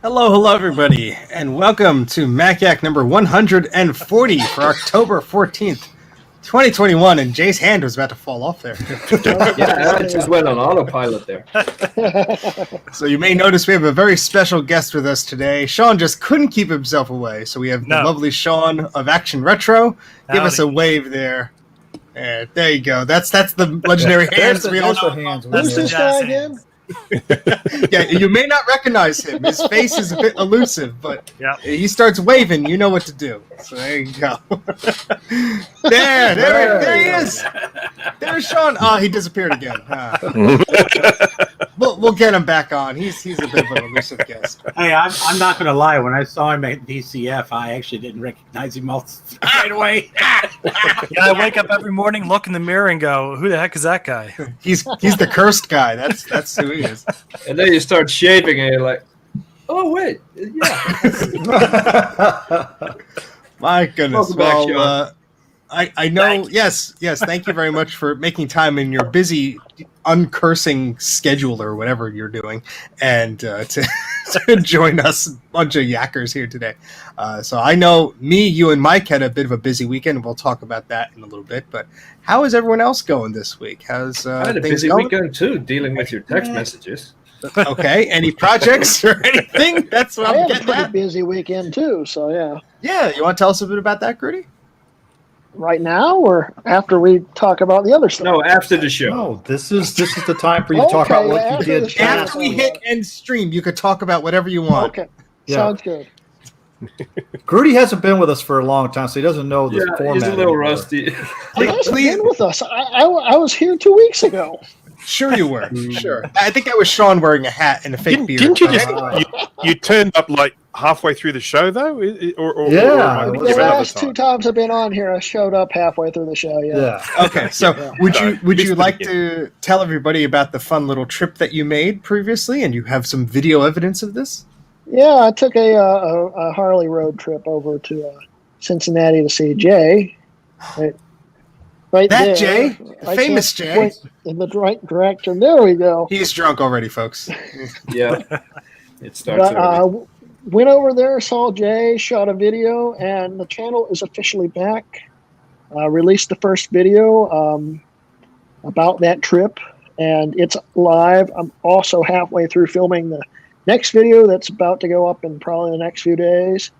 Hello, everybody, and welcome to MacYac number 140 for October 14th, 2021. And Jay's hand was about to fall off there. Yeah, it just went on autopilot there. So you may notice we have a very special guest with us today. Sean just couldn't keep himself away, so we have the lovely Sean of Action Retro. Give us a wave there. And there you go. That's the legendary hands we all know. Who's this guy again? Yeah, you may not recognize him. His face is a bit elusive, but he starts waving. You know what to do. So there you go. there he is. There's Sean. Oh, he disappeared again. We'll get him back on. He's a bit of an elusive guest. Hey, I'm not going to lie. When I saw him at VCF, I actually didn't recognize him right away. I wake up every morning, look in the mirror, and go, "Who the heck is that guy?" He's the cursed guy. That's who he is. And then you start shaving, and you're like, "Oh wait, yeah." My goodness. Welcome back, I know. Yes. Thank you very much for making time in your busy, uncursing schedule or whatever you're doing, and to join us, a bunch of yackers here today. So I know you and Mike had a bit of a busy weekend. We'll talk about that in a little bit. But how is everyone else going this week? How's I had a things busy going? weekend too, dealing with your text messages. Okay. Any projects or anything? That's what I'm I had a getting pretty at. busy weekend too, so yeah. Yeah. You want to tell us a bit about that, Grudy? Right now, or after we talk about the other stuff? No, after the show. No, this is the time for you to talk about what you after did. the show. After we hit end stream, you could talk about whatever you want. Okay, Yeah. sounds good. Grudy hasn't been with us for a long time, so he doesn't know the format. He's a little anymore. rusty. He hasn't been with us. I was here 2 weeks ago. Sure you were. Sure. I think that was Sean wearing a hat and a fake beard. Didn't you just you turned up like halfway through the show though, or Yeah, am I it thinking was The of another last time? 2 times I've been on here, I showed up halfway through the show. Yeah. Okay, so would you Missed it like again. to tell everybody about the fun little trip that you made previously, and you have some video evidence of this? Yeah, I took a Harley road trip over to Cincinnati to see Jay. Right That there. Jay? The I famous can't Jay? point in the right direction. There we go. He's drunk already, folks. Yeah, it starts. But, went over there, saw Jay, shot a video, and the channel is officially back. Released the first video about that trip, and it's live. I'm also halfway through filming the next video that's about to go up in probably the next few days.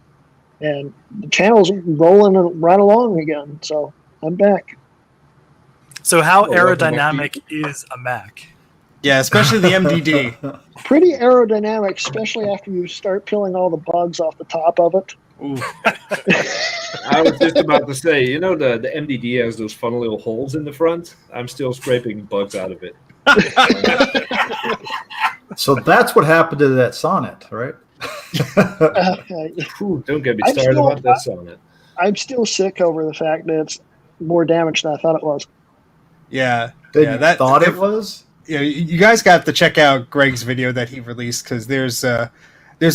And the channel's rolling right along again, so I'm back. So, how welcome back, aerodynamic is a Mac? Yeah, especially the MDD. Pretty aerodynamic, especially after you start peeling all the bugs off the top of it. Ooh. I was just about to say, the MDD has those fun little holes in the front. I'm still scraping bugs out of it. So that's what happened to that Sonnet, right? Ooh, don't get me I'm started still- about that sonnet. I'm still sick over the fact that it's more damage than I thought it was. Yeah. That thought it was. Yeah, you guys got to check out Greg's video that he released, because there's a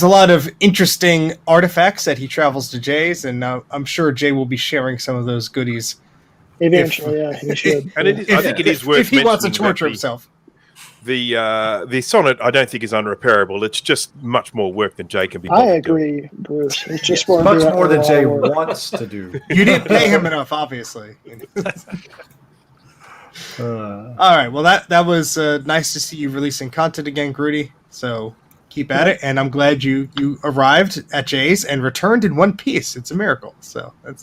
lot of interesting artifacts that he travels to Jay's, and I'm sure Jay will be sharing some of those goodies. Eventually, yeah, he should. And I think it is worth if he wants to mentioning that torture himself. The sonnet, I don't think is unrepairable. It's just much more work than Jay can be. I bothered doing. agree, Bruce. It's just more Much more than Jay wants to do. You didn't pay him enough, obviously. All right. Well, that was nice to see you releasing content again, Grudy. So keep at it, and I'm glad you arrived at Jay's and returned in one piece. It's a miracle. So that's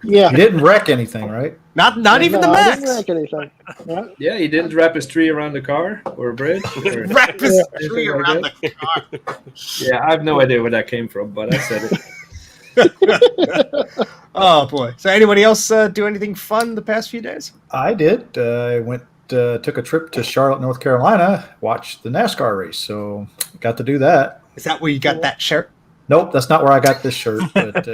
Yeah. He didn't wreck anything, right? not even the I Max. didn't wreck anything. Yeah. Yeah, he didn't wrap his tree around the car or a bridge. Or Wrap his anything tree like around that. the car. Yeah, I have no idea where that came from, but I said it. Oh boy. So anybody else do anything fun the past few days? I did. I went, took a trip to Charlotte, North Carolina, watched the NASCAR race. So got to do that. Is that where you got that shirt? Nope, that's not where I got this shirt. But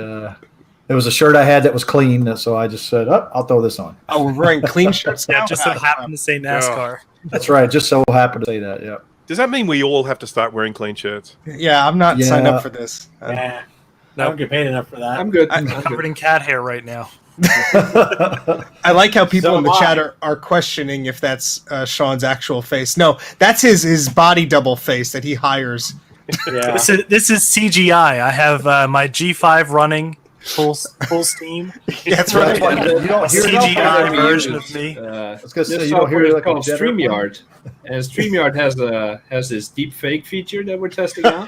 it was a shirt I had that was clean, so I just said, I'll throw this on. Oh, we're wearing clean shirts now? Yeah, just so happened to say NASCAR. That's right. Just so happened to say that. Yeah. Does that mean we all have to start wearing clean shirts? Yeah, I'm not signed Yeah. up for this. I don't get paid enough for that. I'm good. I'm I'm Covered good. in cat hair right now. I like how people So in the am I. chat are questioning if that's Sean's actual face. No, that's his body double face that he hires Yeah. This is CGI. I have my G5 running full steam. That's That's why right. you don't hear CGI that. version of me. I was gonna say This you don't hear software is like a called jet airplane. StreamYard, and StreamYard has this deep fake feature that we're testing out.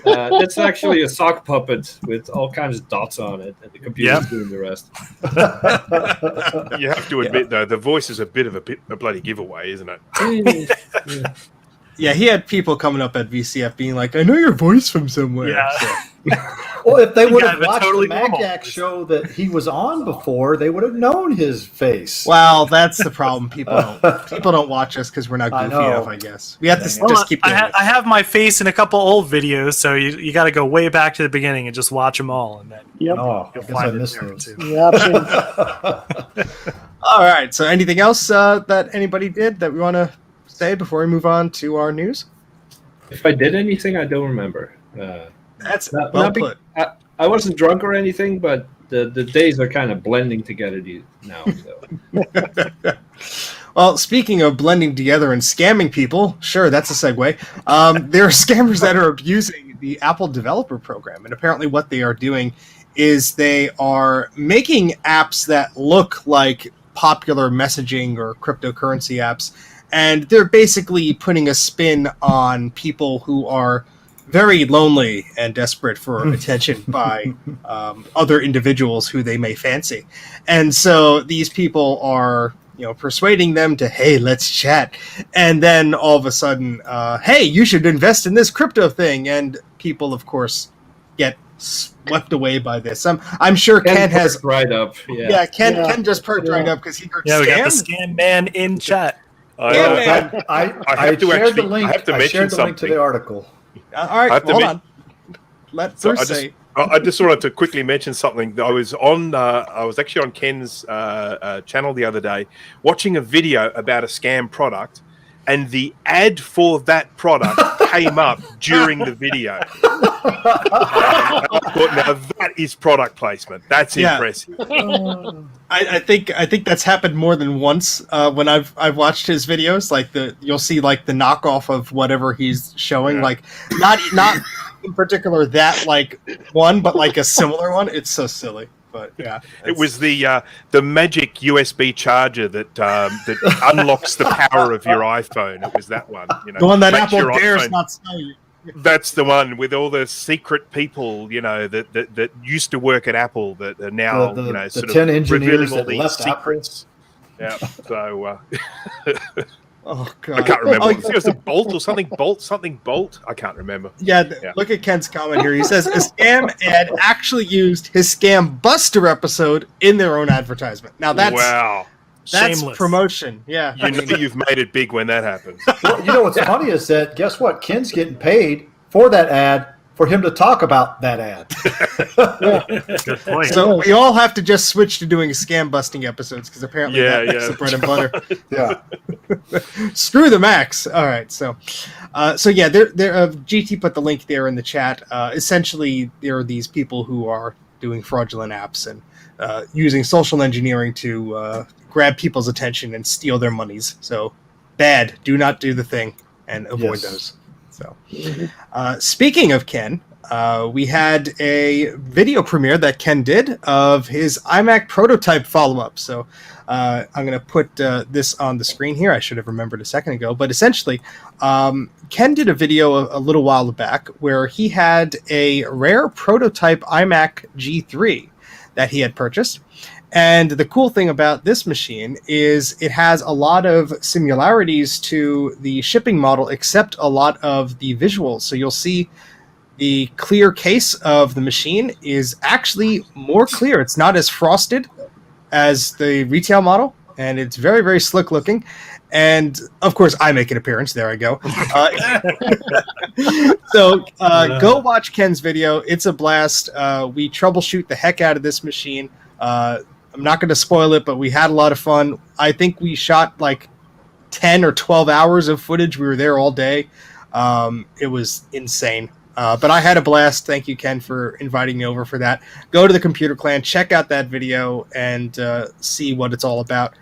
That's actually a sock puppet with all kinds of dots on it, and the computer's doing the rest. You have to admit, though, the voice is a bloody giveaway, isn't it? Yeah, he had people coming up at VCF being like, "I know your voice from somewhere." Yeah. So, Well, if they would Yeah, have but watched totally the normal. Magjack show that he was on before, they would have known his face. well, that's the problem. People don't watch us because we're not I goofy know. enough. I guess we have to Well, just keep doing I it. have my face in a couple old videos, so you got to go way back to the beginning and just watch them all, and then Yep. Oh, I you'll guess I find it missed there those. too. Yeah, I've seen All right. So, anything else that anybody did that we want to say before we move on to our news? If I did anything, I don't remember. That's Not- well not be- put. I wasn't drunk or anything, but the days are kind of blending together now. So. Well, speaking of blending together and scamming people, sure, that's a segue. There are scammers that are abusing the Apple Developer Program, and apparently what they are doing is they are making apps that look like popular messaging or cryptocurrency apps, and they're basically putting a spin on people who are very lonely and desperate for attention by other individuals who they may fancy. And so these people are, persuading them to, hey, let's chat. And then all of a sudden, hey, you should invest in this crypto thing. And people, of course, get swept away by this. I'm sure Ken has perked right up. Yeah. Yeah, Ken Yeah. just perked Yeah. right up because he heard Yeah, we got the scam. scam man in chat. Yeah, man. I have to shared actually- the link. I have to I mention shared the link to something. the article. All right, I have to hold make- on. Let So Bruce say. I just wanted to quickly mention something. I was actually on Ken's channel the other day, watching a video about a scam product, and the ad for that product came up during the video. I thought, now that is product placement. That's Yeah. impressive. I think that's happened more than once when I've watched his videos. Like you'll see like the knockoff of whatever he's showing. Yeah. Like not in particular that like one, but like a similar one. It's so silly. But yeah, It was the magic USB charger that unlocks the power of your iPhone. It was that one. the one that makes Apple your dares iPhone- not sell you. That's the one with all the secret people, that used to work at Apple that are now, The sort 10 of engineers revealing all that these left secrets. Yeah. So Oh god, I can't remember. Oh, It was a Bolt or something. Bolt. I can't remember. Yeah, Yeah. look at Ken's comment here. He says a scam ad actually used his Scam Buster episode in their own advertisement. Now that's Wow. Shameless. promotion. Yeah. You know you've made it big when that happens. Well, what's funny is that guess what? Ken's getting paid for that ad for him to talk about that ad. Good point. So we all have to just switch to doing scam busting episodes because apparently Yeah, that's yeah. the bread and butter. Yeah. Screw the Macs. All right, so yeah, GT put the link there in the chat. Essentially, there are these people who are doing fraudulent apps and using social engineering to grab people's attention and steal their monies. So bad. Do not do the thing and avoid Yes. those. So, speaking of Ken, we had a video premiere that Ken did of his iMac prototype follow-up. So I'm going to put this on the screen here. I should have remembered a second ago. But essentially, Ken did a video a little while back where he had a rare prototype iMac G3 that he had purchased. And the cool thing about this machine is it has a lot of similarities to the shipping model, except a lot of the visuals. So you'll see the clear case of the machine is actually more clear. It's not as frosted as the retail model, and it's very, very slick looking. And of course, I make an appearance. There I go. So go watch Ken's video. It's a blast. We troubleshoot the heck out of this machine. I'm not going to spoil it, but we had a lot of fun. I think we shot like 10 or 12 hours of footage. We were there all day. It was insane. But I had a blast. Thank you, Ken, for inviting me over for that. Go to the Computer Clan, check out that video, and see what it's all about.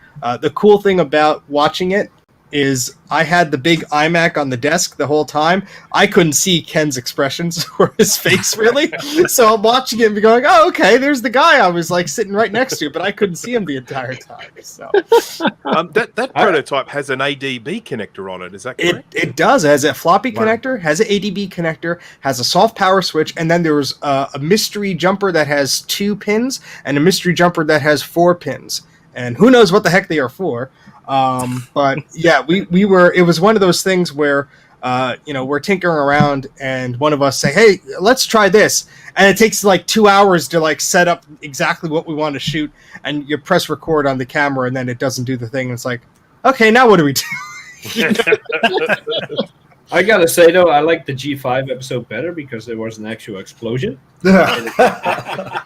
The cool thing about watching it is I had the big iMac on the desk the whole time. I couldn't see Ken's expressions or his face really. So I'm watching him and going, oh, okay, there's the guy I was like sitting right next to, but I couldn't see him the entire time. So that prototype has an ADB connector on it. Is that correct? it does. It has a floppy connector, has an ADB connector, has a soft power switch, and then there's a mystery jumper that has 2 pins and a mystery jumper that has 4 pins. And who knows what the heck they are for. But yeah, we were, it was one of those things where, we're tinkering around and one of us say, hey, let's try this. And it takes like 2 hours to like set up exactly what we want to shoot. And you press record on the camera and then it doesn't do the thing. And it's like, okay, now what do we do? I gotta say though, I like the G5 episode better because there was an actual explosion. I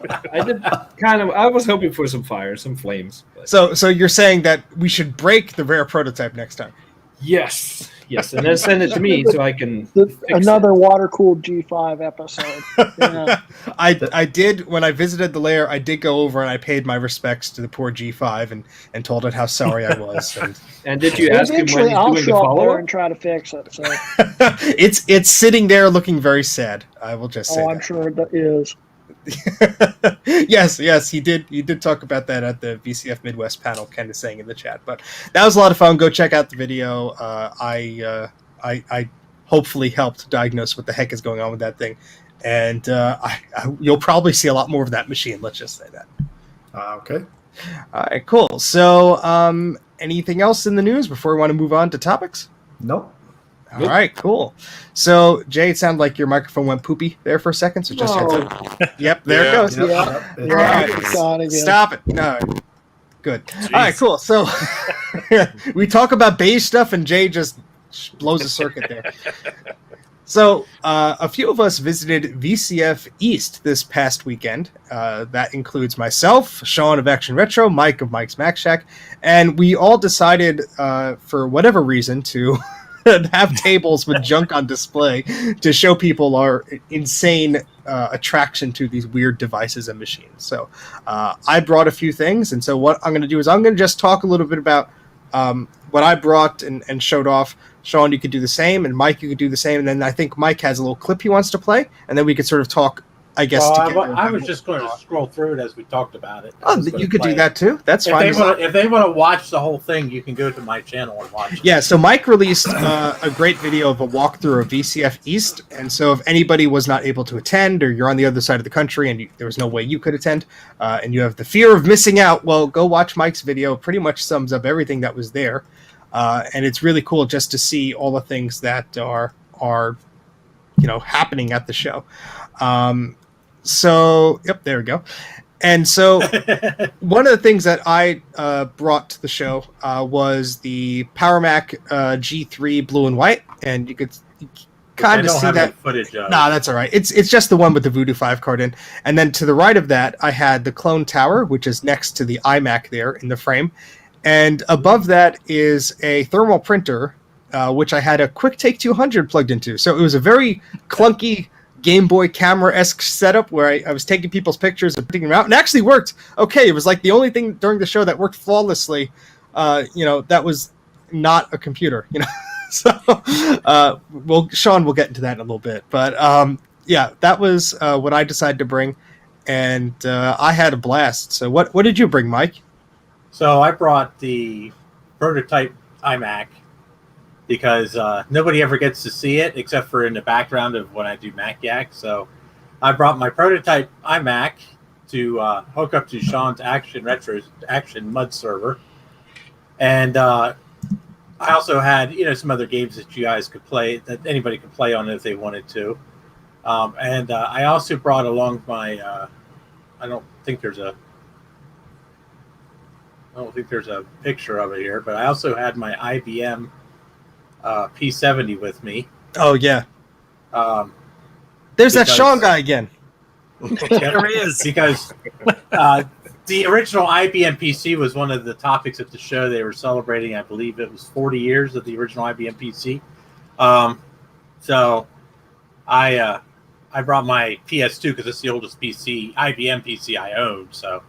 was hoping for some fire, some flames. But. So you're saying that we should break the rare prototype next time? Yes, and then send it to me so I can. Another water cooled G5 episode. Yeah. I did when I visited the lair. I did go over and I paid my respects to the poor G5 and told it how sorry I was. And did you ask him when he's Eventually, I'll doing the show up there follow-up? and try to fix it. So. It's sitting there looking very sad. I will just say. I'm sure that is. yes, he did talk about that at the VCF Midwest panel. Ken is saying in the chat, but that was a lot of fun. Go check out the video. I hopefully helped diagnose what the heck is going on with that thing, and you'll probably see a lot more of that machine. Let's just say that. Okay. All right, cool. So, anything else in the news before we want to move on to topics? Nope. All right, cool. So, Jay, it sounded like your microphone went poopy there for a second. So just heads up. Yep, there it goes. Yep. All right. Stop it. No. Good. Jeez. All right, cool. So we talk about beige stuff and Jay just blows a circuit there. So a few of us visited VCF East this past weekend. That includes myself, Sean of Action Retro, Mike of Mike's Mac Shack, and we all decided for whatever reason to have tables with junk on display to show people our insane attraction to these weird devices and machines. So I brought a few things, and so what I'm going to do is I'm going to just talk a little bit about what I brought and showed off. Sean, you could do the same, and Mike, you could do the same, and then I think Mike has a little clip he wants to play, and then we could sort of talk, I guess. I was just going to scroll through it as we talked about it. Oh, you could do that too. That's fine. If they want to watch the whole thing, you can go to my channel and watch it. Yeah, so Mike released a great video of a walkthrough of VCF East, and so if anybody was not able to attend, or you're on the other side of the country and there was no way you could attend, and you have the fear of missing out, well, go watch Mike's video. Pretty much sums up everything that was there, and it's really cool just to see all the things that are happening at the show. So, yep, there we go. And so one of the things that I brought to the show was the PowerMac G3 blue and white, and you could kind of see that footage. Nah, that's all right. It's just the one with the Voodoo 5 card in. And then to the right of that, I had the Clone Tower, which is next to the iMac there in the frame. And above that is a thermal printer, which I had a QuickTake 200 plugged into. So it was a very clunky Game Boy camera-esque setup where I was taking people's pictures and putting them out, and it actually worked okay. It was like the only thing during the show that worked flawlessly, that was not a computer, So, Sean will get into that in a little bit. But, that was what I decided to bring, and I had a blast. So what did you bring, Mike? So I brought the prototype iMac, because nobody ever gets to see it except for in the background of when I do Mac Yak. So I brought my prototype iMac to hook up to Sean's Action Mud server. And I also had, some other games that you guys could play, that anybody could play on if they wanted to. And I also brought along my, I don't think there's a picture of it here, but I also had my IBM P70 with me. Oh yeah. There's that Sean guy again. There he is. Because the original IBM PC was one of the topics at the show. They were celebrating, I believe it was 40 years of the original IBM PC. So I brought my PS2 because it's the oldest IBM PC I owned. So,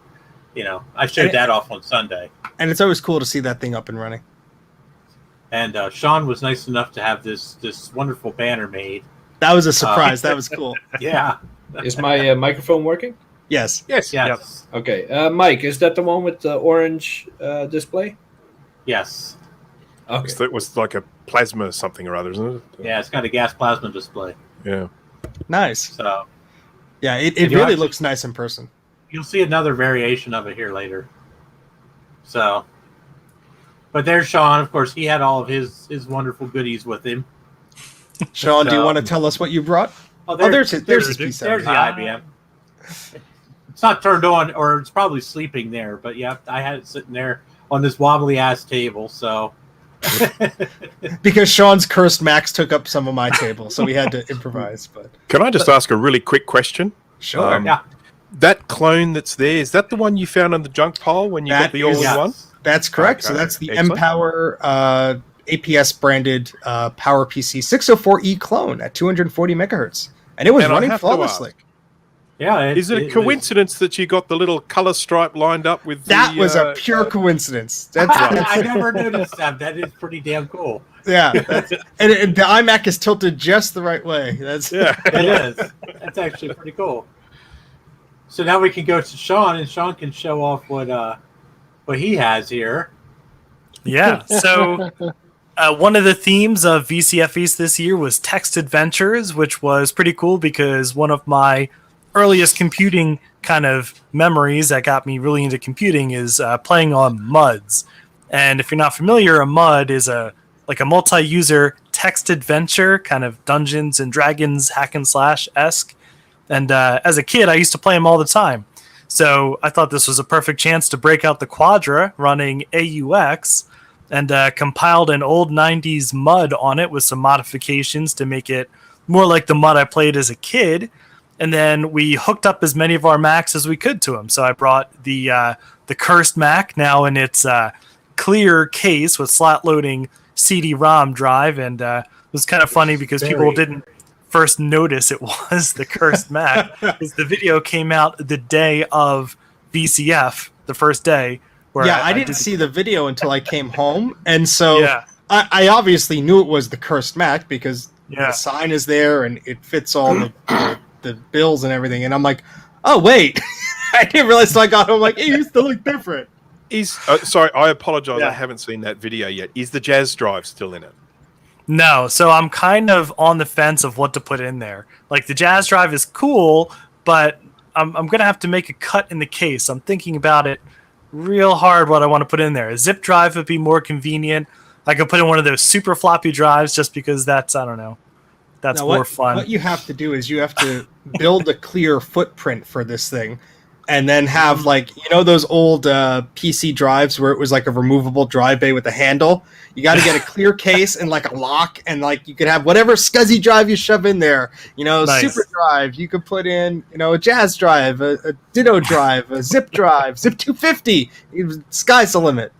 I showed that off on Sunday. And it's always cool to see that thing up and running. And Sean was nice enough to have this wonderful banner made. That was a surprise. That was cool. Yeah. Is my microphone working? Yes. Yes. Yes. Okay. Mike, is that the one with the orange display? Yes. Okay. It was like a plasma something or other, isn't it? Yeah, it's got a gas plasma display. Yeah. Nice. So Yeah, it you really actually- looks nice in person. you'll see another variation of it here later. So, but there's Sean. Of course, he had all of his wonderful goodies with him. Sean, do you So- want to tell us what you brought? Oh, There's his there's P7. the IBM. It's not turned on, or it's probably sleeping there. But yeah, I had it sitting there on this wobbly ass table. So Because Sean's cursed Macs took up some of my table, so we had to improvise. But Can I just ask a really quick question? sure. yeah, That clone that's there, is that the one you found on the junk pile when you That got the all-in-one? That's correct. So Okay, that's the excellent. Empower APS branded PowerPC 604E clone at 240 megahertz, and it was And I running have to flawlessly. yeah. Is it a coincidence that you got the little color stripe lined up with That the, was a pure coincidence. That's, I never noticed that. That is pretty damn cool. yeah. And the iMac is tilted just the right way. That's Yeah. It is. That's actually pretty cool. So now we can go to Sean, and Sean can show off what he has here. Yeah. So one of the themes of VCF East this year was text adventures, which was pretty cool because one of my earliest computing kind of memories that got me really into computing is playing on MUDs. And if you're not familiar, a MUD is a multi-user text adventure, kind of Dungeons and Dragons hack and slash-esque. And as a kid, I used to play them all the time. So I thought this was a perfect chance to break out the Quadra running AUX and compiled an old 90s MUD on it with some modifications to make it more like the MUD I played as a kid. And then we hooked up as many of our Macs as we could to them. So I brought the cursed Mac now in its clear case with slot loading CD-ROM drive. And it was kind of funny because people didn't first notice it was the cursed Mac because the video came out the day of VCF, the first day. Where yeah, I didn't see the video until I came home, and so Yeah. I obviously knew it was the cursed Mac because Yeah. the sign is there and it fits all the bills and everything. And I'm like, oh wait, I didn't realize. So I got home like, hey, you still look different. Sorry, I apologize. Yeah. I haven't seen that video yet. Is the Jazz drive still in it? No, so I'm kind of on the fence of what to put in there. Like the Jazz drive is cool, but I'm going to have to make a cut in the case. I'm thinking about it real hard what I want to put in there. A zip drive would be more convenient. I could put in one of those super floppy drives just because that's, I don't know, that's Now, more fun. What you have to do is you have to build a clear footprint for this thing, and then have like those old PC drives where it was like a removable drive bay with a handle. You got to get a clear case and like a lock, and like you could have whatever SCSI drive you shove in there. Nice. Super drive. You could put in a Jazz drive, a Ditto drive, a Zip drive, Zip 250. Sky's the limit.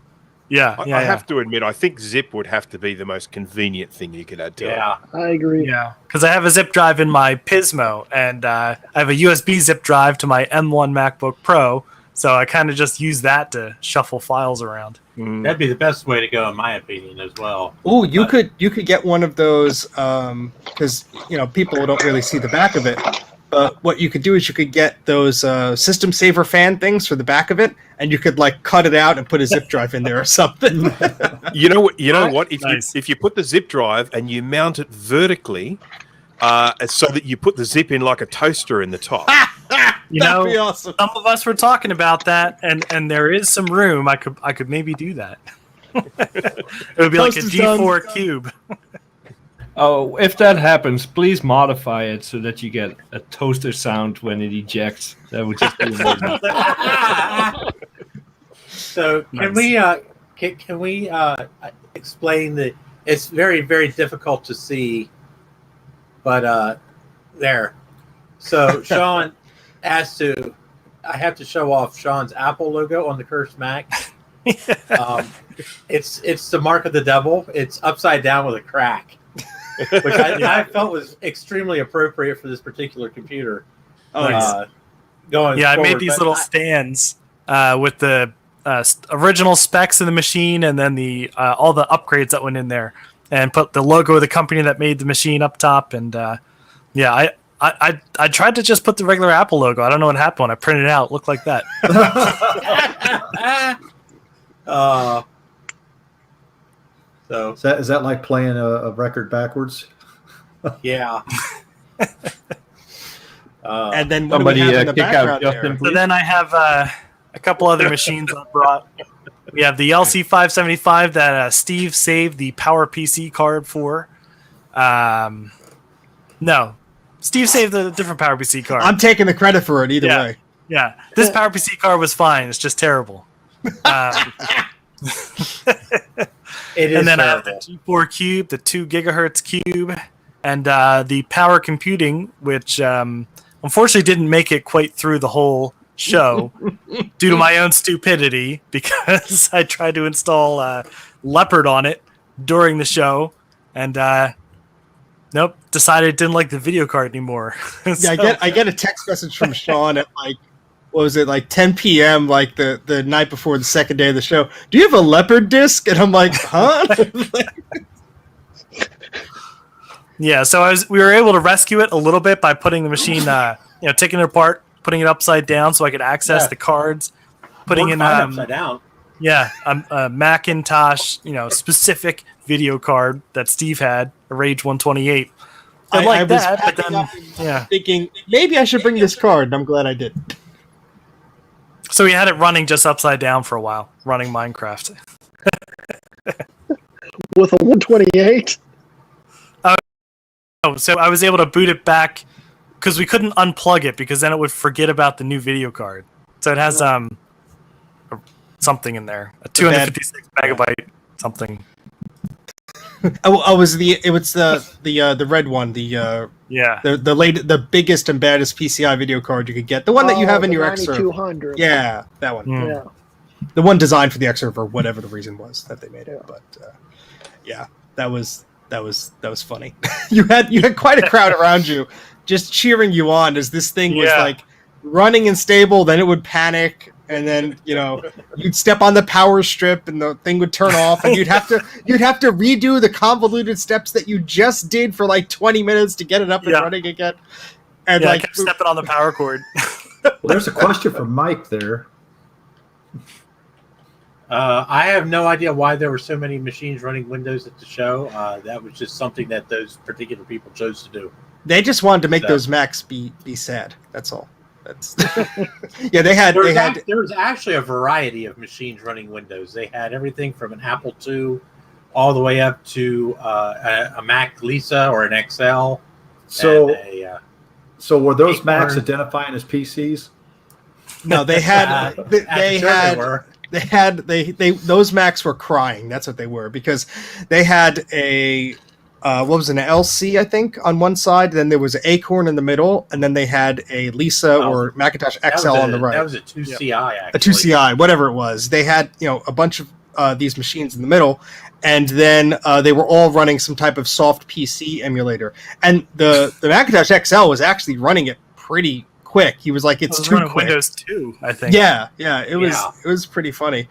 Yeah, I have to admit, I think Zip would have to be the most convenient thing you could add to it. Yeah. I agree. Yeah, because I have a zip drive in my Pismo, and I have a USB zip drive to my M1 MacBook Pro, so I kind of just use that to shuffle files around. That'd be the best way to go, in my opinion, as well. Oh, you could get one of those because people don't really see the back of it. But what you could do is you could get those system saver fan things for the back of it, and you could like cut it out and put a zip drive in there or something. You know what? Nice. If you put the zip drive and you mount it vertically, so that you put the zip in like a toaster in the top. That'd be awesome. Some of us were talking about that, and there is some room. I could maybe do that. It would be like a Toaster's G4 done. cube. Oh, if that happens, please modify it so that you get a toaster sound when it ejects. That would just be amazing. So can Nice. we explain that it's very, very difficult to see, but there. So Sean I have to show off Sean's Apple logo on the cursed Mac. It's the mark of the devil. It's upside down with a crack, which I felt was extremely appropriate for this particular computer. Oh, Nice. Going Yeah, I forward, made these but little stands with the original specs of the machine, and then the all the upgrades that went in there, and put the logo of the company that made the machine up top. And yeah, I tried to just put the regular Apple logo. I don't know what happened when I printed it out. It looked like that. So Is that like playing a record backwards? yeah. And then what do we Somebody have in the kick out background Justin, there? So please. then I have a couple other machines I brought. We have the LC575 that Steve saved the Power PC card for. No, Steve saved a different Power PC card. I'm taking the credit for it either Yeah. way. Yeah, this Power PC card was fine. It's just terrible. It is And then I have terrible. the G4 Cube, the 2 gigahertz cube, and the Power Computing, which unfortunately didn't make it quite through the whole show due to my own stupidity, because I tried to install Leopard on it during the show, and nope, decided didn't like the video card anymore. Yeah, I get a text message from Sean at like, what was it, like 10 p.m. like the night before the second day of the show. Do you have a Leopard disc? And I'm like, huh? Yeah, so we were able to rescue it a little bit by putting the machine, taking it apart, putting it upside down so I could access the cards, putting Worked in fine upside down. a Macintosh, specific video card that Steve had, a Rage 128. I like was that, but packing then up and thinking maybe I should bring this card, and I'm glad I did. So we had it running just upside down for a while, running Minecraft. With a 128. Oh, so I was able to boot it back because we couldn't unplug it because then it would forget about the new video card. So it has something in there, a 256 megabyte something. It was the red one, the biggest and baddest PCI video card you could get, the one that you have in your X server. 9200. Yeah, that one. Yeah. The one designed for the X server, for whatever the reason was that they made it. But yeah, that was funny. you had quite a crowd around you, just cheering you on as this thing was like running and stable. Then it would panic, and then you'd step on the power strip, and the thing would turn off, and you'd have to redo the convoluted steps that you just did for like 20 minutes to get it up and running again. And I kept stepping on the power cord. Well, there's a question from Mike there. I have no idea why there were so many machines running Windows at the show. That was just something that those particular people chose to do. They just wanted to make those Macs be sad. That's all. That's yeah. There was actually a variety of machines running Windows. They had everything from an Apple II all the way up to a Mac Lisa or an XL. So were those Acorn. Macs identifying as PCs? No, they had those Macs were crying. That's what they were, because they had a what was it, an LC, I think, on one side. Then there was an Acorn in the middle, and then they had a Lisa or Macintosh XL on the right. That was a 2CI, actually. A 2CI, whatever it was. They had a bunch of these machines in the middle, and then they were all running some type of soft PC emulator. And the Macintosh XL was actually running it pretty quick. He was like, "It's too quick." Windows 2, I think. Yeah, it was pretty funny.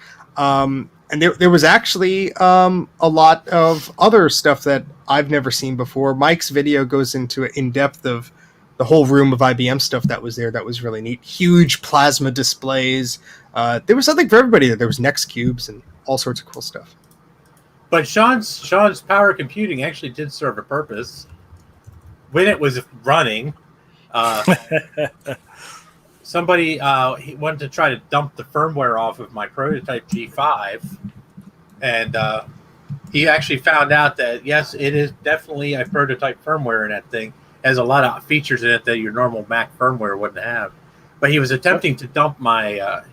And there was actually a lot of other stuff that I've never seen before. Mike's video goes into in depth of the whole room of IBM stuff that was there. That was really neat. Huge plasma displays. There was something for everybody there. There was Next cubes and all sorts of cool stuff. But Sean's power computing actually did serve a purpose when it was running. Somebody he wanted to try to dump the firmware off of my prototype G5, and he actually found out that yes, it is definitely a prototype firmware in that thing. It has a lot of features in it that your normal Mac firmware wouldn't have. But he was attempting to dump the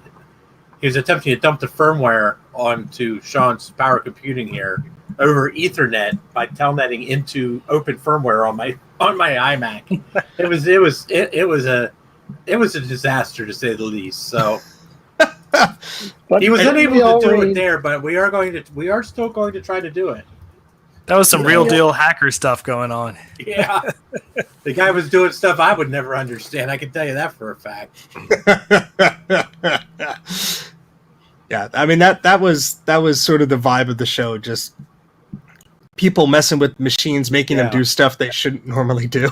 firmware onto Sean's power computing here over Ethernet by telnetting into open firmware on my iMac. It was a disaster, to say the least. So he was unable to do it there, but we are still going to try to do it. That was some real deal hacker stuff going on. Yeah, the guy was doing stuff I would never understand. I can tell you that for a fact. Yeah, I mean that was sort of the vibe of the show. Just people messing with machines, making them Yeah. do stuff they shouldn't normally do.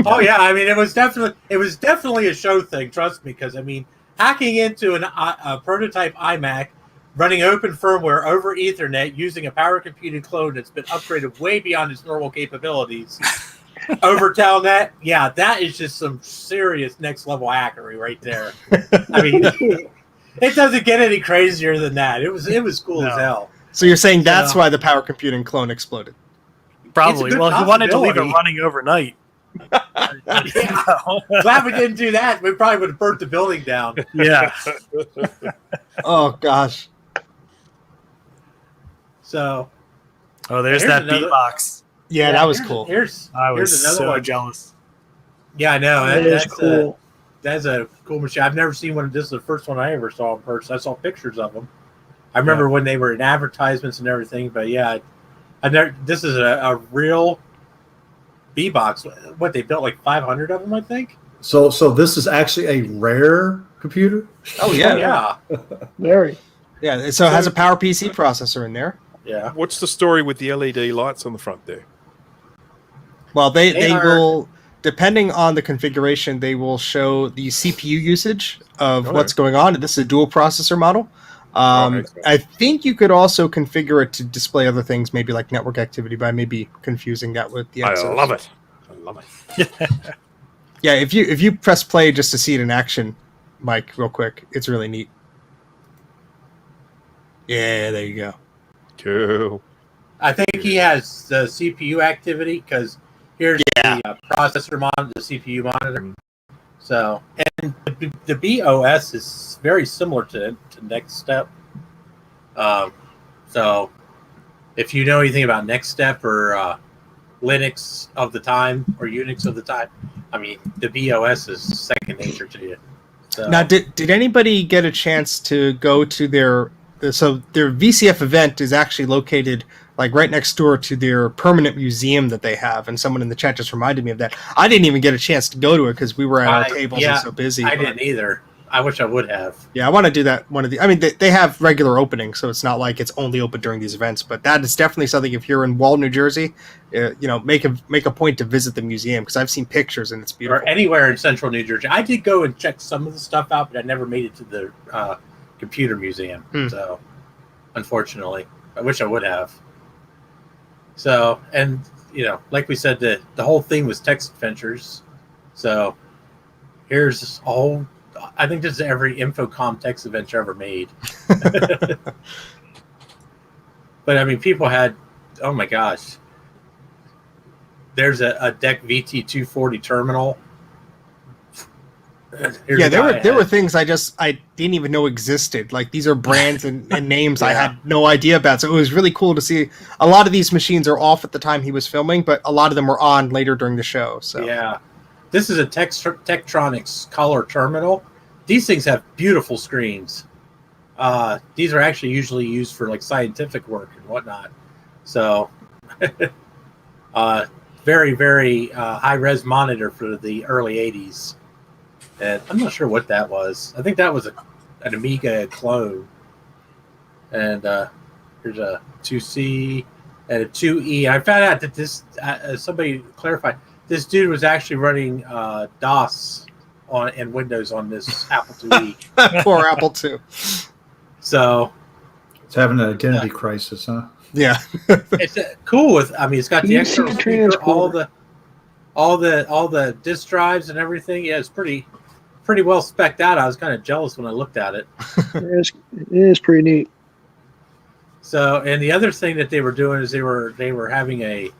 Oh yeah, I mean it was definitely a show thing. Trust me, because I mean hacking into a prototype iMac, running open firmware over Ethernet using a power computing clone that's been upgraded way beyond its normal capabilities over Telnet. Yeah, that is just some serious next level hackery right there. I mean, it doesn't get any crazier than that. It was cool as hell. So you're saying that's why the power computing clone exploded? Probably. good Well, he wanted to leave it possibility. running overnight. Glad we didn't do that. We probably would have burnt the building down. Yeah. Oh gosh. So Oh, there's Here's that another- beatbox. Yeah, that was cool. I was here's another so one. jealous. Yeah, I know. That is That's cool. That's a cool machine. I've never seen one. This is the first one I ever saw in person. I saw pictures of them. I remember when they were in advertisements and everything. But yeah, I never. This is a real B box. What they built like 500 of them, I think. So this is actually a rare computer. Oh yeah, Yeah, Very. yeah. So it has a Power PC processor in there. yeah. What's the story with the LED lights on the front there? Well, They they are- will, depending on the configuration, they will show the CPU usage of Okay. what's going on. This is a dual processor model. excellent. I think you could also configure it to display other things, maybe like network activity, but I may be confusing that with the I Exos. love it. I love it. Yeah, if you press play just to see it in action, Mike, real quick, it's really neat. Yeah, there you go. Cool. I think he has the CPU activity because here's the processor monitor, the CPU monitor. So, and the BOS is very similar to Next Step. So, if you know anything about Next Step or Linux of the time or Unix of the time, I mean, the BOS is second nature to you. So, Now, did anybody get a chance to go to their VCF event is actually located like right next door to their permanent museum that they have, and someone in the chat just reminded me of that. I didn't even get a chance to go to it because we were at our tables and so busy. I but- didn't either. I wish I would have. Yeah, I want to do that. I mean, they have regular openings, so it's not like it's only open during these events. But that is definitely something. If you're in Wall, New Jersey, make a point to visit the museum because I've seen pictures and it's beautiful. Or anywhere in central New Jersey. I did go and check some of the stuff out, but I never made it to the computer museum. So, unfortunately, I wish I would have. So, and like we said, the whole thing was text adventures. So, here's a whole. I think this is every Infocom text adventure ever made. But I mean, people had. Oh my gosh. There's a DEC VT240 terminal. Here's Yeah, a guy there were had- things I didn't even know existed. Like these are brands and names I had no idea about. So it was really cool to see. A lot of these machines are off at the time he was filming, but a lot of them were on later during the show. So Yeah. This is a Tektronix color terminal. These things have beautiful screens. These are actually usually used for like scientific work and whatnot. So, very, very high res monitor for the early 80s. And I'm not sure what that was. I think that was an Amiga clone. And here's a 2C and a 2E. I found out that this, somebody clarified, this dude was actually running DOS and Windows on this Apple IIe. poor Apple II. So It's having an identity crisis, huh? Yeah. it's cool with. I mean, it's got the PC external speaker, transporter. all the disk drives and everything. Yeah, it's pretty well specced out. I was kind of jealous when I looked at it. It is pretty neat. So, and the other thing that they were doing is they were having a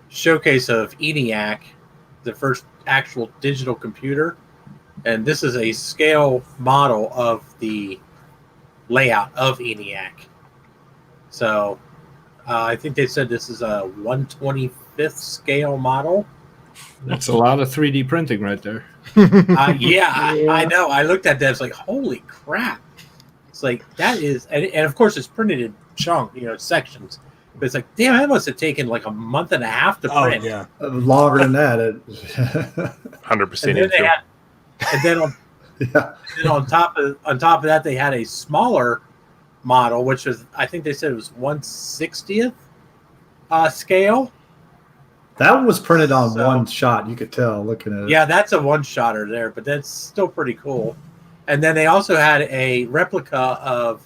showcase of ENIAC, the first actual digital computer, and this is a scale model of the layout of ENIAC. So, I think they said this is a 1/25th scale model. That's a lot of 3D printing right there. I know. I looked at that. It's like, holy crap! It's like that is, and of course it's printed in sections. But it's like, damn, that must have taken like a month and a half to Oh print. yeah. Longer than that. 100% And then they into had, and then on, Yeah. and on top of that, they had a smaller model, which was, I think they said it was 1/60th scale. That one was printed on So- one shot. You could tell looking at it. Yeah, that's a one-shotter there, but that's still pretty cool. And then they also had a replica of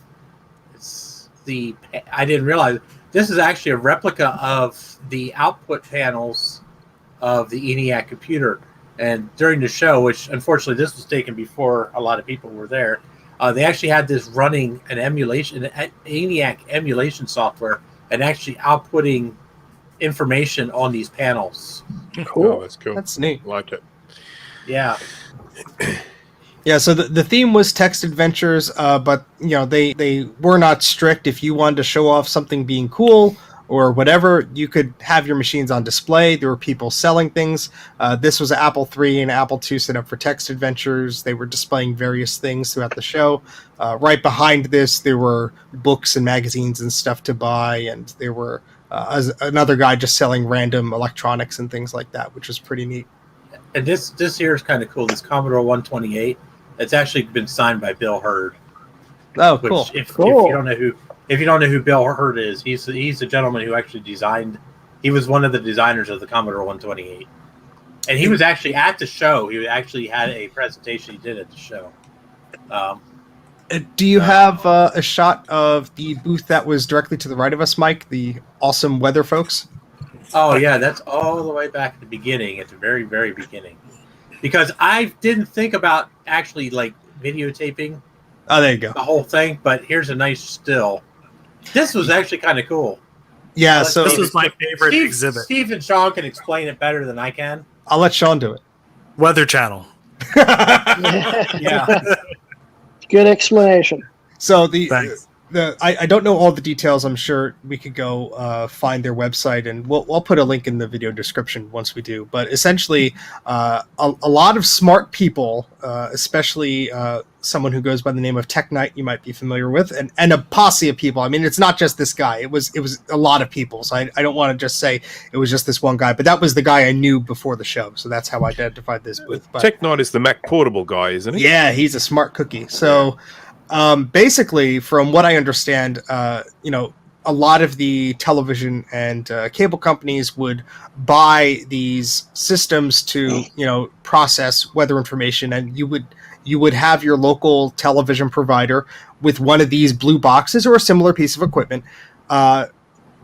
I didn't realize this is actually a replica of the output panels of the ENIAC computer. And during the show, which unfortunately this was taken before a lot of people were there, they actually had this running an ENIAC emulation software and actually outputting information on these panels. Cool. Oh, that's cool. That's neat. Like it. Yeah. Yeah, so the theme was text adventures, but they were not strict. If you wanted to show off something being cool or whatever, you could have your machines on display. There were people selling things. This was an Apple III and Apple II set up for text adventures. They were displaying various things throughout the show. Right behind this, there were books and magazines and stuff to buy, and there were another guy just selling random electronics and things like that, which was pretty neat. And this here is kind of cool. This Commodore 128. It's actually been signed by Bill Hurd. Oh, Which, cool. if Cool. you don't know who Bill Hurd is, he's the gentleman who actually designed. He was one of the designers of the Commodore 128, and he was actually at the show. He actually had a presentation he did at the show. Do you have a shot of the booth that was directly to the right of us, Mike? The awesome weather folks? Oh yeah, that's all the way back at the beginning, at the very, very beginning. Because I didn't think about actually like videotaping Oh, there you go. the whole thing, but here's a nice still. This was actually kind of cool. Yeah, so This was my favorite exhibit. Steve and Sean can explain it better than I can. I'll let Sean do it. Weather Channel. Yeah. Good explanation. So Thanks. I don't know all the details. I'm sure we could go find their website, and we'll put a link in the video description once we do. But essentially, a lot of smart people, especially someone who goes by the name of Tech Knight, you might be familiar with, and a posse of people. I mean, it's not just this guy. It was a lot of people. So I don't want to just say it was just this one guy, but that was the guy I knew before the show. So that's how I identified this booth. But Tech Knight is the Mac Portable guy, isn't he? yeah, he's a smart cookie. So basically, from what I understand, a lot of the television and cable companies would buy these systems to, process weather information, and you would have your local television provider with one of these blue boxes or a similar piece of equipment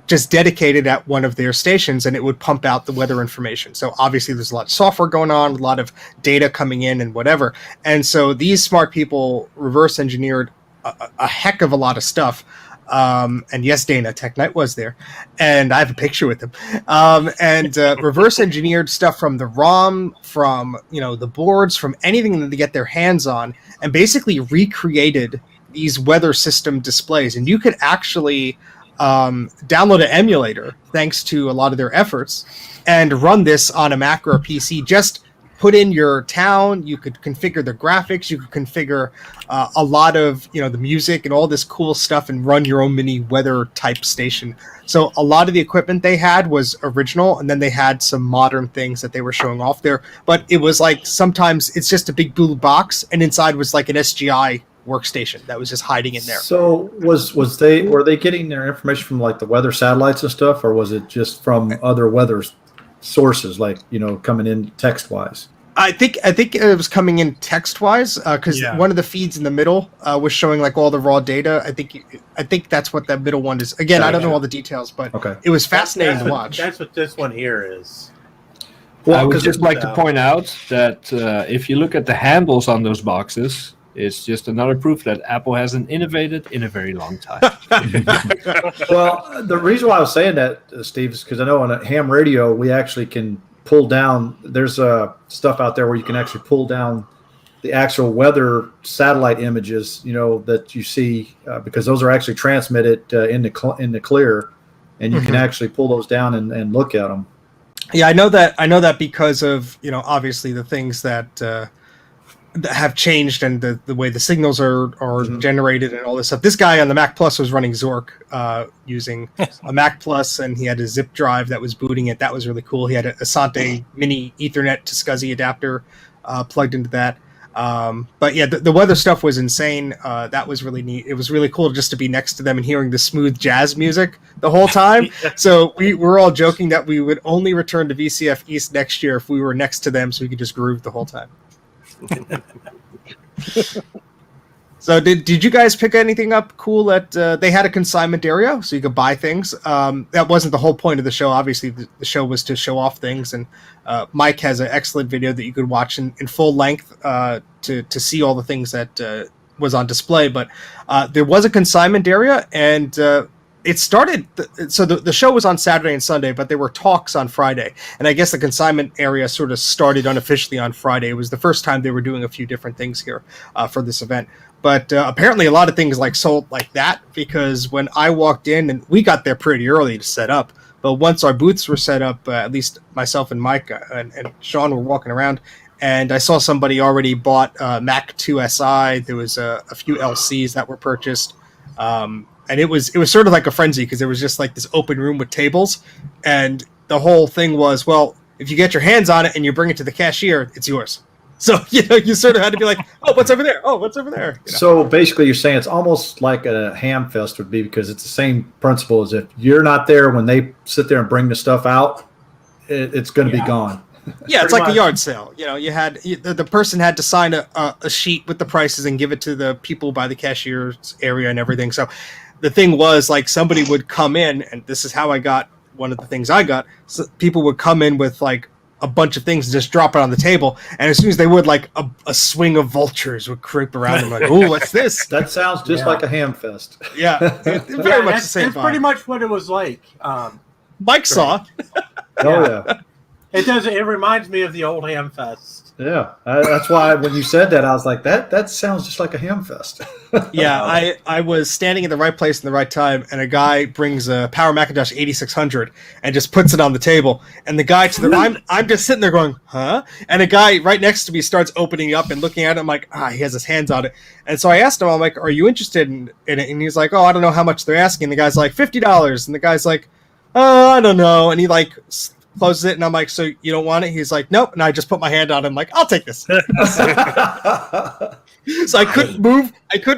just dedicated at one of their stations, and it would pump out the weather information. So obviously there's a lot of software going on, a lot of data coming in and whatever. And so these smart people reverse engineered a heck of a lot of stuff. And yes, Dana, Tech Knight was there, and I have a picture with him. And reverse engineered stuff from the ROM, from the boards, from anything that they get their hands on, and basically recreated these weather system displays. And you could actually download an emulator, thanks to a lot of their efforts, and run this on a Mac or a PC. Just put in your town, you could configure the graphics, you could configure a lot of the music and all this cool stuff, and run your own mini weather type station. So a lot of the equipment they had was original, and then they had some modern things that they were showing off there. But it was like sometimes it's just a big blue box, and inside was like an SGI workstation that was just hiding in there. So were they getting their information from like the weather satellites and stuff, or was it just from other weather sources, like coming in text wise? I think it was coming in text wise, because one of the feeds in the middle was showing like all the raw data. I think that's what that middle one is. Again, I don't know all the details, but it was fascinating to watch. That's what this one here is. I would just like to point out that if you look at the handles on those boxes, it's just another proof that Apple hasn't innovated in a very long time. Well, the reason why I was saying that, Steve, is because I know on a ham radio we actually can pull down. There's stuff out there where you can actually pull down the actual weather satellite images, that you see, because those are actually transmitted in the clear, and you can actually pull those down and look at them. Yeah, I know that because of obviously the things that have changed, and the way the signals are generated and all this stuff. This guy on the Mac Plus was running Zork using a Mac Plus, and he had a zip drive that was booting it. That was really cool. He had a Asante mini Ethernet to SCSI adapter plugged into that. But yeah, the weather stuff was insane. That was really neat. It was really cool just to be next to them and hearing the smooth jazz music the whole time. So we were all joking that we would only return to VCF East next year if we were next to them, so we could just groove the whole time. So did you guys pick anything up cool at they had a consignment area so you could buy things. That wasn't the whole point of the show. Obviously the show was to show off things, and Mike has an excellent video that you could watch in full length to see all the things that was on display. But there was a consignment area, and it started so the show was on Saturday and Sunday, but there were talks on Friday, and I guess the consignment area sort of started unofficially on Friday. It was the first time they were doing a few different things here for this event. But apparently a lot of things sold like that, because when I walked in, and we got there pretty early to set up, but once our booths were set up, at least myself and Mike and Sean were walking around, and I saw somebody already bought Mac 2 SI. There was a few LCs that were purchased, and it was sort of like a frenzy, because there was just like this open room with tables, and the whole thing was, well, if you get your hands on it and you bring it to the cashier, it's yours. So, you sort of had to be like, oh, what's over there? Oh, what's over there? So basically you're saying it's almost like a ham fest would be, because it's the same principle as if you're not there when they sit there and bring the stuff out, it's going to be gone. Yeah, it's like a yard sale. You had the person had to sign a sheet with the prices and give it to the people by the cashier's area and everything. So the thing was, like, somebody would come in, and this is how I got one of the things I got. So people would come in with like a bunch of things and just drop it on the table, and as soon as they would, like a swing of vultures would creep around them, like, oh, what's this? That sounds just like a ham fest. Yeah, very much the same. That's pretty much what it was like. Mike saw. Oh yeah, it does. It reminds me of the old ham fest. Yeah, that's why when you said that, I was like, that sounds just like a ham fest. Yeah, I was standing in the right place in the right time, and a guy brings a Power Macintosh 8600 and just puts it on the table. And the guy I'm just sitting there going, huh? And a guy right next to me starts opening up and looking at it. I'm like, he has his hands on it. And so I asked him, I'm like, are you interested in it? And he's like, oh, I don't know how much they're asking. And the guy's like, $50. And the guy's like, oh, I don't know. And he closes it, and I'm like, so you don't want it? He's like, nope. And I just put my hand on him, like, I'll take this. So I couldn't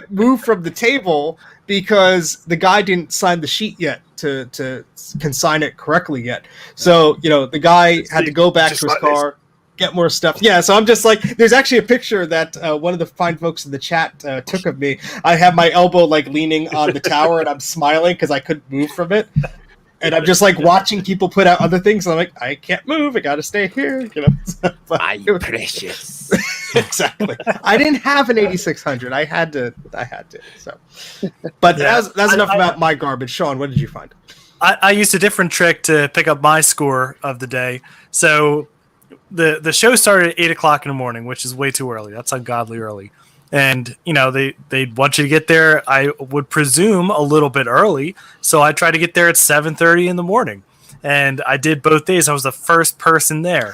move from the table because the guy didn't sign the sheet yet to consign it correctly yet. So the guy had to go back to his car, get more stuff. Yeah, so I'm just like, there's actually a picture that one of the fine folks in the chat took of me. I have my elbow leaning on the tower, and I'm smiling because I couldn't move from it. And I'm just watching people put out other things. And I'm like, I can't move. I got to stay here. My precious. Exactly. I didn't have an 8600. I had to. So, but that's enough about my garbage. Sean, what did you find? I used a different trick to pick up my score of the day. So the show started at 8:00 in the morning, which is way too early. That's ungodly early. And, they want you to get there, I would presume, a little bit early. So I tried to get there at 7:30 in the morning. And I did both days. I was the first person there.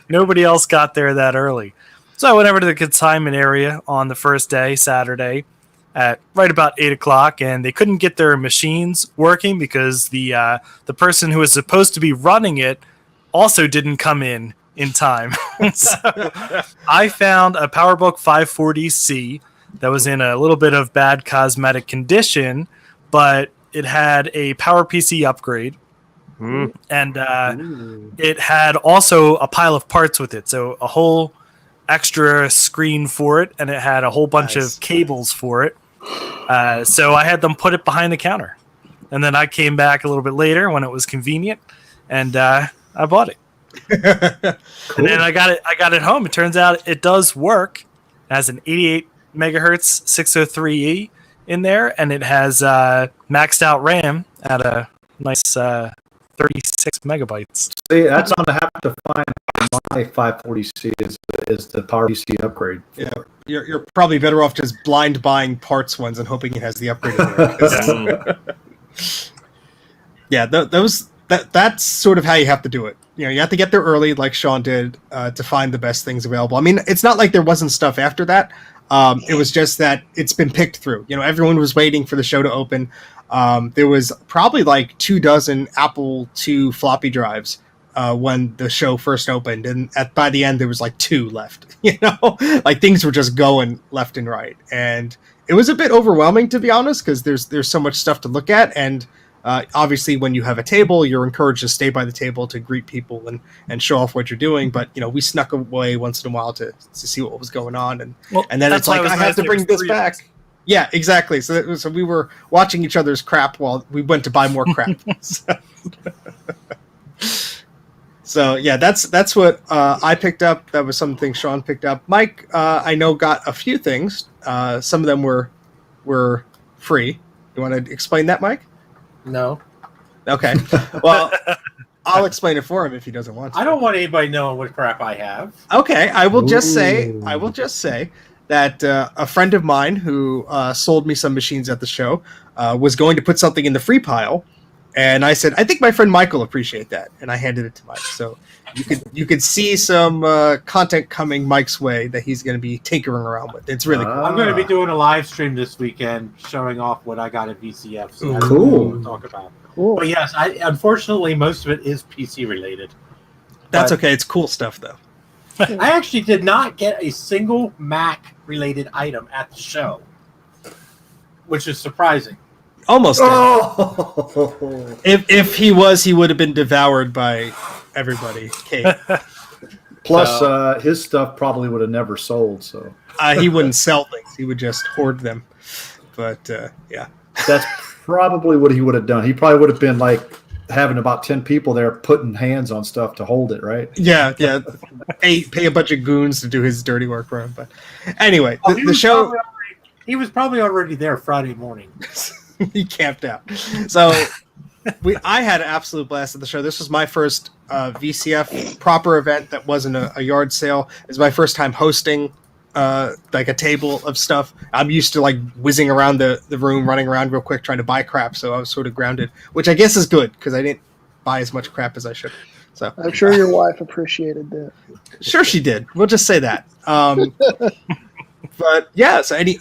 Nobody else got there that early. So I went over to the consignment area on the first day, Saturday, at right about 8:00, and they couldn't get their machines working because the person who was supposed to be running it also didn't come in time. So I found a PowerBook 540C that was in a little bit of bad cosmetic condition, but it had a PowerPC upgrade, and it had also a pile of parts with it. So a whole extra screen for it, and it had a whole bunch of cables for it. So I had them put it behind the counter, and then I came back a little bit later when it was convenient, and I bought it. Cool. And then I got it home. It turns out it does work. It has an 88 megahertz 603E in there, and it has maxed out RAM at a nice 36 megabytes. See, that's on the have to find my 540C is the PowerPC upgrade. Yeah, you're probably better off just blind buying parts ones and hoping it has the upgrade in there. Yeah, that's sort of how you have to do it. You have to get there early, like Sean did, to find the best things available. I mean, it's not like there wasn't stuff after that. It was just that it's been picked through. Everyone was waiting for the show to open. There was probably 24 Apple II floppy drives when the show first opened, and by the end there was like 2 left. Like things were just going left and right, and it was a bit overwhelming, to be honest, because there's so much stuff to look at, and obviously when you have a table, you're encouraged to stay by the table to greet people and show off what you're doing. But we snuck away once in a while to see what was going on, and then it's like I have to bring this back. Yeah, exactly. So we were watching each other's crap while we went to buy more crap. So yeah, that's what I picked up. That was something Sean picked up. Mike, I know, got a few things. Some of them were free. You want to explain that, Mike? No. Okay. Well, I'll explain it for him if he doesn't want to. I don't want anybody knowing what crap I have. Okay, I will just say that a friend of mine who sold me some machines at the show was going to put something in the free pile, and I said, I think my friend Mike will appreciate that, and I handed it to Mike. So you could see some content coming Mike's way that he's going to be tinkering around with. It's really cool. I'm going to be doing a live stream this weekend showing off what I got at VCF. So that's Cool. what we'll talk about. Cool. But yes, unfortunately most of it is PC related. That's But okay. It's cool stuff, though. I actually did not get a single Mac related item at the show, which is surprising. Almost. Oh. If he was, he would have been devoured by everybody. Kate. Plus, his stuff probably would have never sold. So He wouldn't sell things. He would just hoard them. But yeah. that's probably what he would have done. He probably would have been like having about 10 people there putting hands on stuff to hold it, right? Yeah. Pay a bunch of goons to do his dirty work for him. But anyway, the show. He was probably already there Friday morning. He camped out. So I had an absolute blast at the show. This was my first VCF proper event that wasn't a yard sale. It was my first time hosting like a table of stuff. I'm used to like whizzing around the room, running around real quick, trying to buy crap. So I was sort of grounded, which I guess is good because I didn't buy as much crap as I should. So I'm sure your wife appreciated that. Sure she did. We'll just say that. But yeah, so any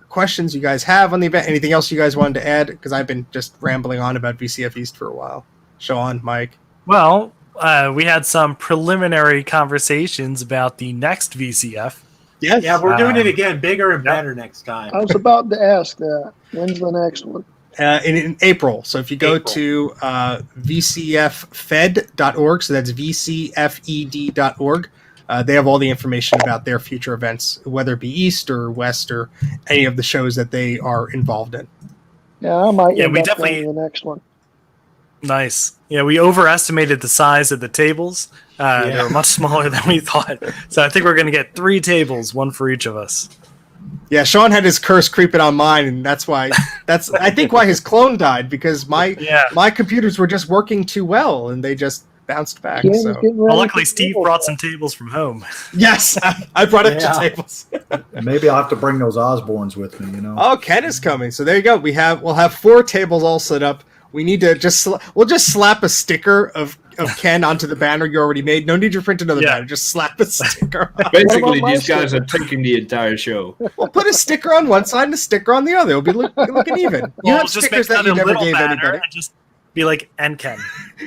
questions you guys have on the event? Anything else you guys wanted to add? Because I've been just rambling on about VCF East for a while. Sean, Mike. Well, we had some preliminary conversations about the next VCF. Yes. Yeah, we're doing it again, bigger and better next time. I was about to ask that. When's the next one? In April. So if you go to vcffed.org, so that's vcfed.org, they have all the information about their future events, whether it be East or West or any of the shows that they are involved in. Yeah, I might. Yeah, we end up definitely- going to the next one. Nice. Yeah, we overestimated the size of the tables. They were much smaller than we thought. So I think we're going to get 3 tables, one for each of us. Yeah, Sean had his curse creeping on mine, and that's I think why his clone died, because my computers were just working too well, and they just bounced back. Ken is So getting Well, ready luckily, for Steve table brought stuff. some tables from home. yes, I brought extra Yeah. tables. Maybe I'll have to bring those Osbornes with me, Oh, Ken is coming. So there you go. We'll have 4 tables all set up. We need to we'll just slap a sticker of Ken onto the banner you already made. No need to print another banner. Just slap a sticker on. Basically, my these guys sticker? are taking the entire show. We'll put a sticker on one side and a sticker on the other. It'll be looking even. You Well, have we'll just stickers make that you another never little gave banner anybody. and just be like, and Ken.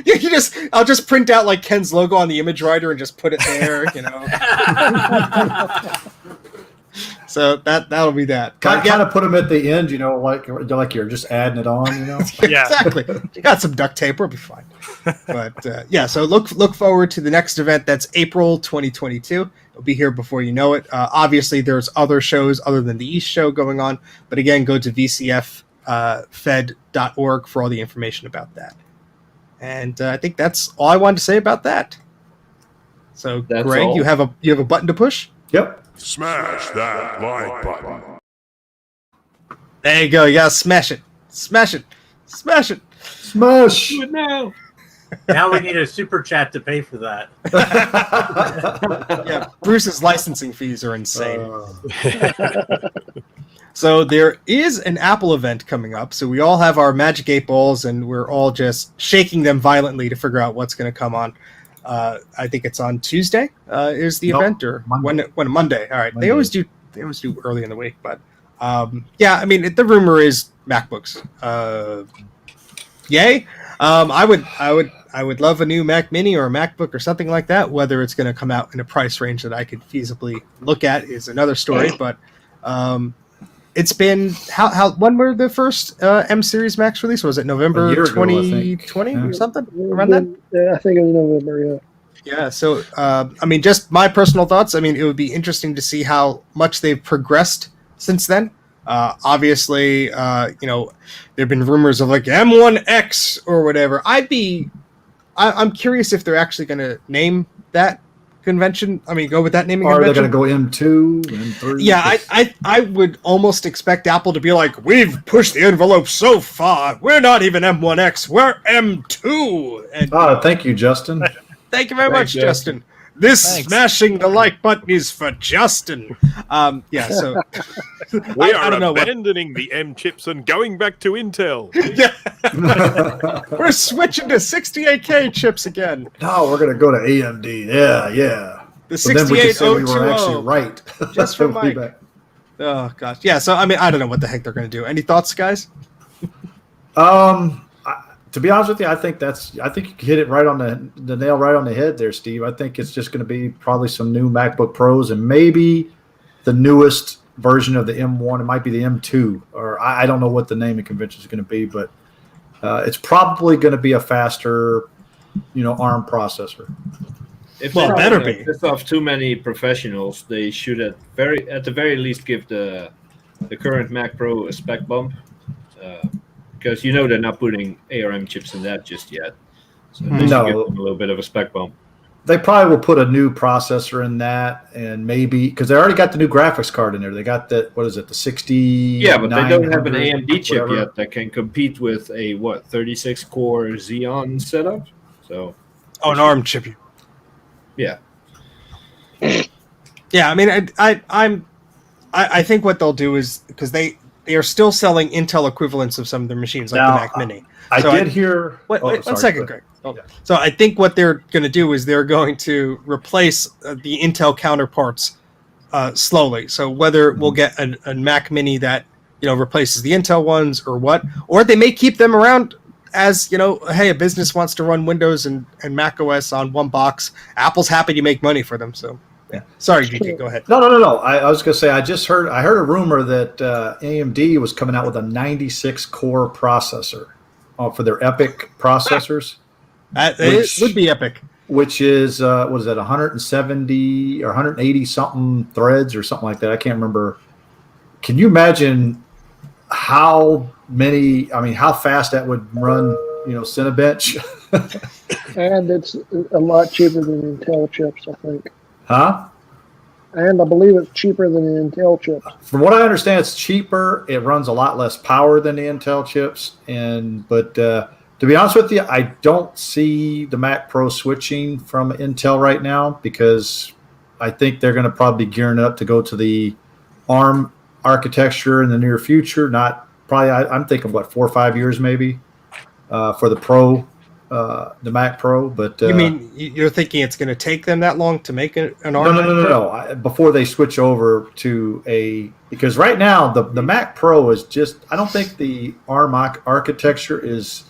Yeah, I'll just print out like Ken's logo on the image writer and just put it there, So that'll be that. I kind of put them at the end, like you're just adding it on, Yeah. Exactly. You got some duct tape, we'll be fine. But so look forward to the next event. That's April 2022. It'll be here before you know it. Obviously, there's other shows other than the East show going on, but again, go to vcffed.org for all the information about that. And I think that's all I wanted to say about that. So, That's Greg, all. you have a button to push. Yep. Smash that like button. There you go. You gotta smash it. Smash it. Smash it. Smash. Do it now. Now we need a super chat to pay for that. Yeah, Bruce's licensing fees are insane. Uh, So there is an Apple event coming up. So we all have our Magic 8 balls, and we're all just shaking them violently to figure out what's going to come on. I think it's on Tuesday. Is the Nope, event or Monday. when Monday? All right, Monday. They always do early in the week, but I mean the rumor is MacBooks. Yay! I would I would love a new Mac Mini or a MacBook or something like that. Whether it's going to come out in a price range that I could feasibly look at is another story. But it's been how when were the first M series Macs released? Was it November A year ago, I think. 2020 Yeah. or something around that? Yeah, I think it was November. Yeah. Yeah, so I mean, just my personal thoughts. I mean, it would be interesting to see how much they've progressed since then. Obviously, there've been rumors of like M1X or whatever. I'm curious if they're actually going to name that convention. I mean, go with that naming Or are they convention. going to go M2, M3? Yeah, I would almost expect Apple to be like, we've pushed the envelope so far. We're not even M1X. We're M2. And Thank you, Justin. thank you very Thanks, much, Justin. This Thanks. smashing the like button is for Justin. Yeah, so We I are don't know what- abandoning the M chips and going back to Intel. we're switching to 68K chips again. No, we're going to go to AMD. Yeah. The So then we can say we were actually 68020. right. Just for We'll be Mike. back. Oh gosh, yeah. So I mean, I don't know what the heck they're going to do. Any thoughts, guys? To be honest with you, I think you hit it right on the nail right on the head there, Steve. I think it's just going to be probably some new MacBook Pros and maybe the newest version of the M1. It might be the M2, or I don't know what the naming convention is going to be, but it's probably going to be a faster, ARM processor. If Well, they better don't be. piss off too many professionals, they should at the very least give the current Mac Pro a spec bump, because they're not putting ARM chips in that just yet. So they should No. give them a little bit of a spec bump. They probably will put a new processor in that, and maybe because they already got the new graphics card in there. They got the 60. Yeah, but they don't have an 900, AMD chip whatever. yet that can compete with a 36 core Xeon setup. So Oh, an ARM chip. yeah, Yeah, I mean, I think what they'll do is because they are still selling Intel equivalents of some of their machines, like Now, the Mac Mini. I So did hear. Wait, oh, one sorry, second, go Greg. ahead. Oh. So I think what they're going to do is they're going to replace the Intel counterparts slowly. So whether we'll get a Mac Mini that replaces the Intel ones or what, or they may keep them around as hey, a business wants to run Windows and Mac OS on one box. Apple's happy to make money for them. So yeah, sorry, GT, go ahead. No. I was going to say I heard a rumor that AMD was coming out with a 96 core processor for their EPYC processors, It would be epic. which is what is that 170 or 180 something threads or something like that. I can't remember. Can you imagine how fast that would run? Cinebench, And it's a lot cheaper than Intel chips, I think. huh? And I believe it's cheaper than the Intel chips. From what I understand, it's cheaper. It runs a lot less power than the Intel chips. But to be honest with you, I don't see the Mac Pro switching from Intel right now because I think they're going to probably be gearing up to go to the ARM architecture in the near future. I'm thinking 4 or 5 years maybe for the Pro, the Mac Pro. But You mean you're thinking it's going to take them that long to make an ARM? No. Before they switch over to because right now the Mac Pro is just, I don't think the ARM architecture is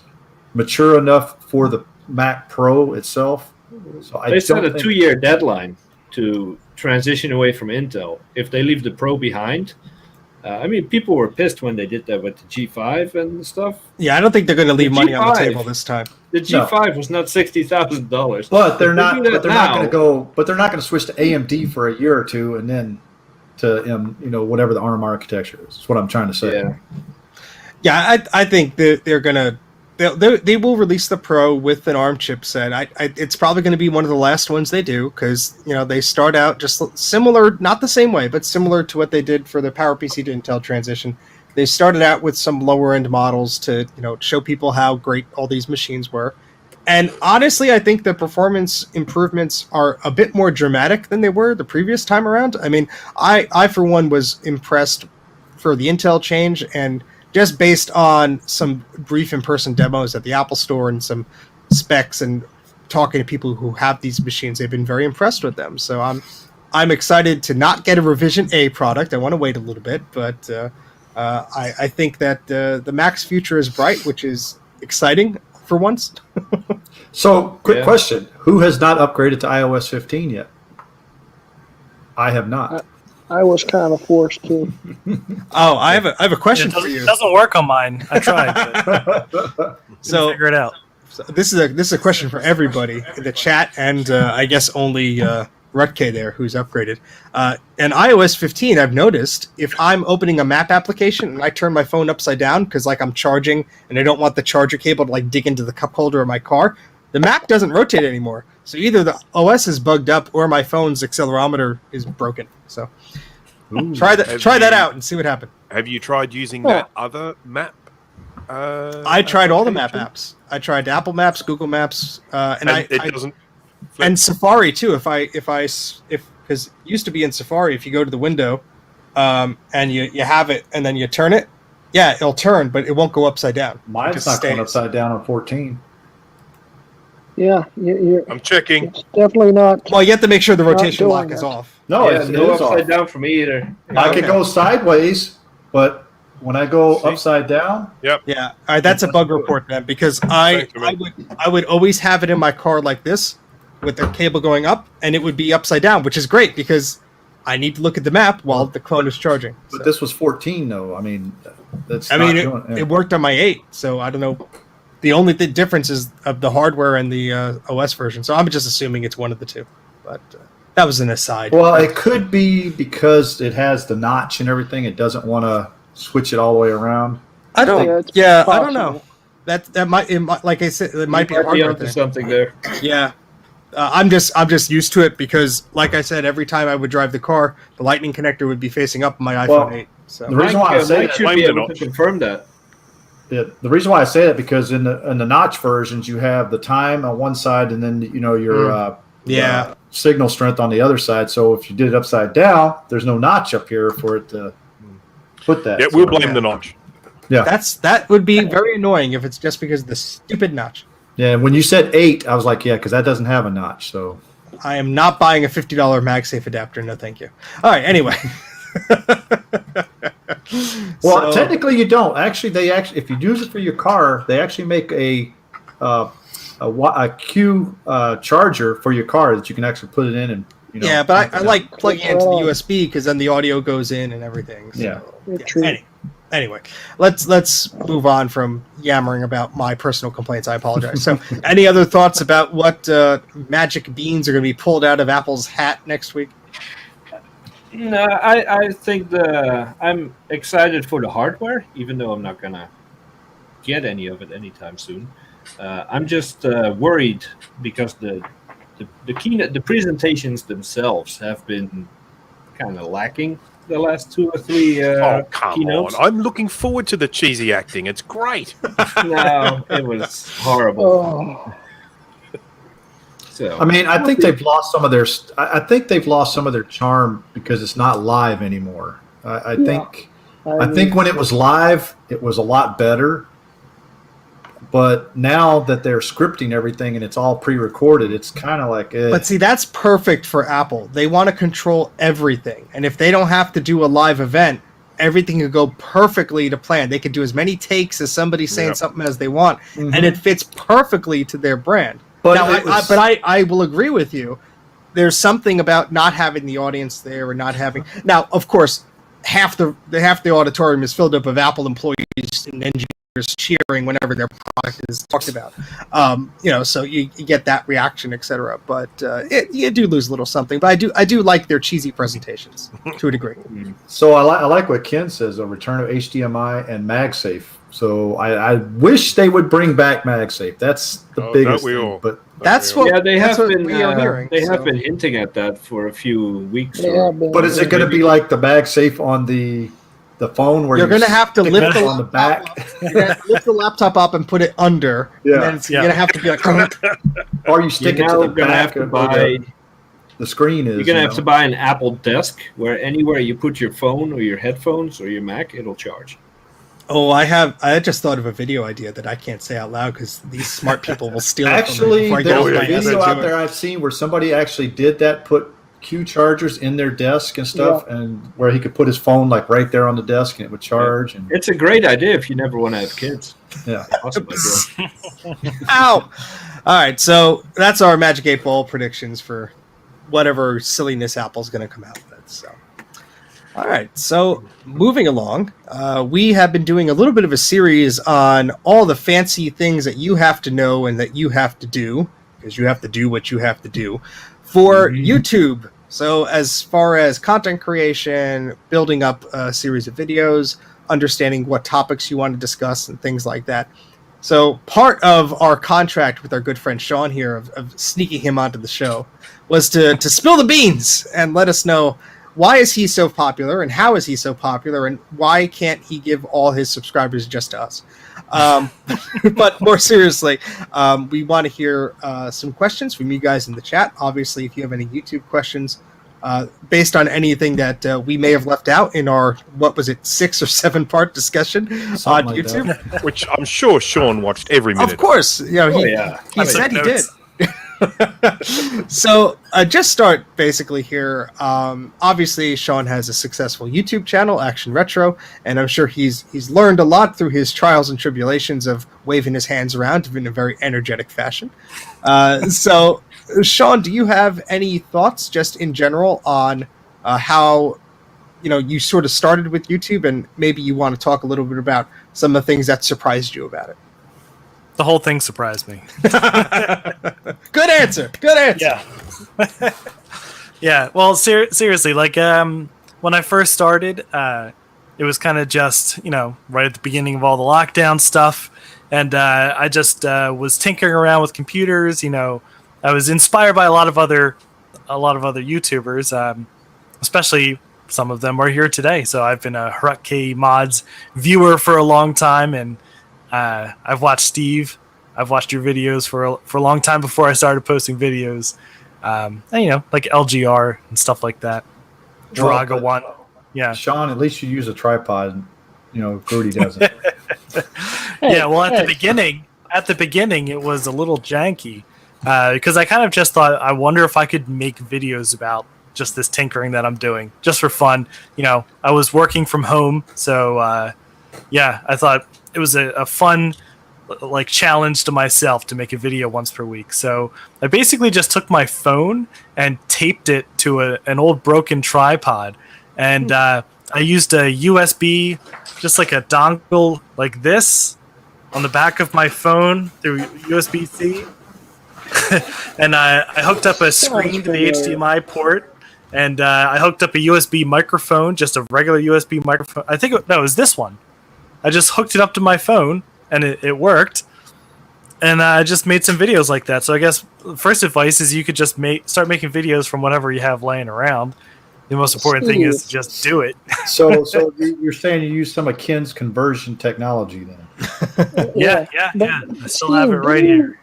mature enough for the Mac Pro itself. So they set a 2-year deadline to transition away from Intel. If they leave the Pro behind, people were pissed when they did that with the G5 and stuff. Yeah, I don't think they're going to leave The money on the G5 table this time. The G5 was not $60,000. But they're not. If they do But they're that not now- going to go. But they're not going to switch to AMD for a year or two, and then to whatever the ARM architecture is. That's what I'm trying to say. Yeah. Yeah, I think that they're going to. They will release the Pro with an ARM chipset. It's probably going to be one of the last ones they do because they start out just similar, not the same way, but similar to what they did for the PowerPC to Intel transition. They started out with some lower end models to show people how great all these machines were. And honestly, I think the performance improvements are a bit more dramatic than they were the previous time around. I mean, I for one was impressed for the Intel change, and just based on some brief in-person demos at the Apple Store and some specs and talking to people who have these machines, they've been very impressed with them. So I'm excited to not get a Revision A product. I want to wait a little bit, but I think that the Mac's future is bright, which is exciting for once. So, quick Yeah. question: who has not upgraded to iOS 15 yet? I have not. I was kind of forced to. Oh, I have a question It for doesn't, you. it doesn't work on mine. I tried, but couldn't So figure it out. this is a question for everybody in the chat, and I guess only Rutke there who's upgraded. In iOS 15, I've noticed if I'm opening a map application and I turn my phone upside down because like I'm charging and I don't want the charger cable to like dig into the cup holder of my car, the map doesn't rotate anymore. So either the OS is bugged up or my phone's accelerometer is broken. So try that out and see what happens. Have you tried using that other map? I tried all the map apps. I tried Apple Maps, Google Maps, and it doesn't. Flip. And Safari too. If because it used to be in Safari, if you go to the window, and you have it, and then you turn it, yeah, it'll turn, but it won't go upside down. Mine's It not just going stays. upside down on 14. Yeah, you're I'm checking. it's definitely not. Well, you have to make sure the rotation doing lock is that. off. No, Yeah, it no is upside off. down for me either. I can Okay. go sideways, but when I go See? upside down, Yeah, all right, that's a bug report then, because Thanks, man. I would always have it in my car like this, with the cable going up, and it would be upside down, which is great because I need to look at the map while the phone is charging. but So. this was 14 though. I mean, that's. I not mean, doing, yeah. it worked on my 8, so I don't know. The only difference is of the hardware and the OS version, so I'm just assuming it's one of the two. But that was an aside. Well, it could be because it has the notch and everything. It doesn't want to switch it all the way around. I don't. it's Yeah, I possible. don't know. That might, like I said, it might be a Might be hardware onto thing. something there. Yeah. I'm just used to it because, like I said, every time I would drive the car, the Lightning connector would be facing up on my iPhone Well, 8. So The reason why I say Mike that, should blame be the able to notch. confirm that. the reason why I say that because in the notch versions you have the time on one side and then your Yeah. signal strength on the other side. So if you did it upside down, there's no notch up here for it to put that. Yeah, So, we'll blame the notch. Yeah, that would be very annoying if it's just because of the stupid notch. yeah. When you said 8, I was like, yeah, because that doesn't have a notch. So I am not buying a $50 MagSafe adapter. No, thank you. All right. Anyway. well, technically you don't. Actually, if you use it for your car, they actually make a Q charger for your car that you can actually put it in and yeah, but I like plugging into the USB because then the audio goes in and everything. So, Yeah. You're true. Anyway, let's move on from yammering about my personal complaints. I apologize. So, any other thoughts about what magic beans are going to be pulled out of Apple's hat next week? No, I think I'm excited for the hardware, even though I'm not gonna get any of it anytime soon. I'm just worried because the keynote, the presentations themselves have been kind of lacking the last 2 or 3 Oh, come keynotes. on. I'm looking forward to the cheesy acting. It's great. No, it was horrible. Oh, So I mean, I think they've lost some of their. I think they've lost some of their charm because it's not live anymore. I think. I think when it was live, it was a lot better. But now that they're scripting everything and it's all pre-recorded, it's kind of like. But see, that's perfect for Apple. They want to control everything, and if they don't have to do a live event, everything could go perfectly to plan. They could do as many takes as somebody saying Yep. something as they want, Mhm. and it fits perfectly to their brand. But Now, it was- I will agree with you. There's something about not having the audience there or not having. Now, of course, half the auditorium is filled up of Apple employees and engineers cheering whenever their product is talked about. So you get that reaction, etc. But you do lose a little something. But I do like their cheesy presentations to a degree. So I like what Ken says: a return of HDMI and MagSafe. So I wish they would bring back MagSafe. That's the Oh, biggest don't we thing. all? But That's what. yeah, they that's have what been we are hearing. they have so. been hinting at that for a few weeks. they or- have been. but is it going to be like the MagSafe on the phone where You're going to have to stick lift it the on the back, You're gonna lift the laptop up and put it under. Yeah. And then it's Yeah. going to have to be like. or you You're stick it now to the gonna back have to of where buy. the screen is. You're gonna you have know? to buy an Apple desk where anywhere you put your phone or your headphones or your Mac, it'll charge. Oh, I just thought of a video idea that I can't say out loud because these smart people will steal it Actually, from me there's before I a get off my ass video and out do there it. I've seen where somebody actually did that, put Q chargers in their desk and stuff, and where he could put his phone like right there on the desk and it would charge. And It's a great idea if you never want to have kids. Yeah. Awesome idea. Ow! All right, so that's our Magic 8 Ball predictions for whatever silliness Apple's going to come out with. So, all right, so moving along, we have been doing a little bit of a series on all the fancy things that you have to know and that you have to do, because you have to do what you have to do for YouTube. So as far as content creation, building up a series of videos, understanding what topics you want to discuss and things like that. So part of our contract with our good friend Sean here of sneaking him onto the show was to spill the beans and let us know why is he so popular and how is he so popular and why can't he give all his subscribers just to us? But more seriously, we want to hear some questions from you guys in the chat. Obviously, if you have any YouTube questions, based on anything that we may have left out in our, 6 or 7 part discussion on like YouTube. Which I'm sure Sean watched every minute. Of course, he I said he took did. notes. So just start basically here. Obviously, Sean has a successful YouTube channel, Action Retro, and I'm sure he's learned a lot through his trials and tribulations of waving his hands around in a very energetic fashion. So, Sean, do you have any thoughts just in general on how you sort of started with YouTube, and maybe you want to talk a little bit about some of the things that surprised you about it? The whole thing surprised me. Good answer. Yeah. Yeah. Well, seriously, like when I first started, it was kind of just right at the beginning of all the lockdown stuff, and I just was tinkering around with computers. I was inspired by a lot of other YouTubers, especially some of them are here today. So I've been a Hrutk Mods viewer for a long time, and I've watched Steve. I've watched your videos for a long time before I started posting videos. And, like LGR and stuff like that. Draga One. Yeah. Sean, at least you use a tripod. Grudy doesn't. Yeah. Well, at the beginning, it was a little janky because I kind of just thought, I wonder if I could make videos about just this tinkering that I'm doing just for fun. I was working from home, so I thought it was a fun challenge to myself to make a video once per week. So I basically just took my phone and taped it to an old broken tripod, and I used a USB, just like a dongle like this, on the back of my phone through USB-C, and I hooked up a screen to the HDMI port, and I hooked up a USB microphone, just a regular USB microphone. I think it was this one. I just hooked it up to my phone, and it worked. And I just made some videos like that. So I guess the first advice is you could just start making videos from whatever you have laying around. The most important thing is to just do it. So you're saying you use some of Ken's conversion technology then? Yeah. I still have it right here.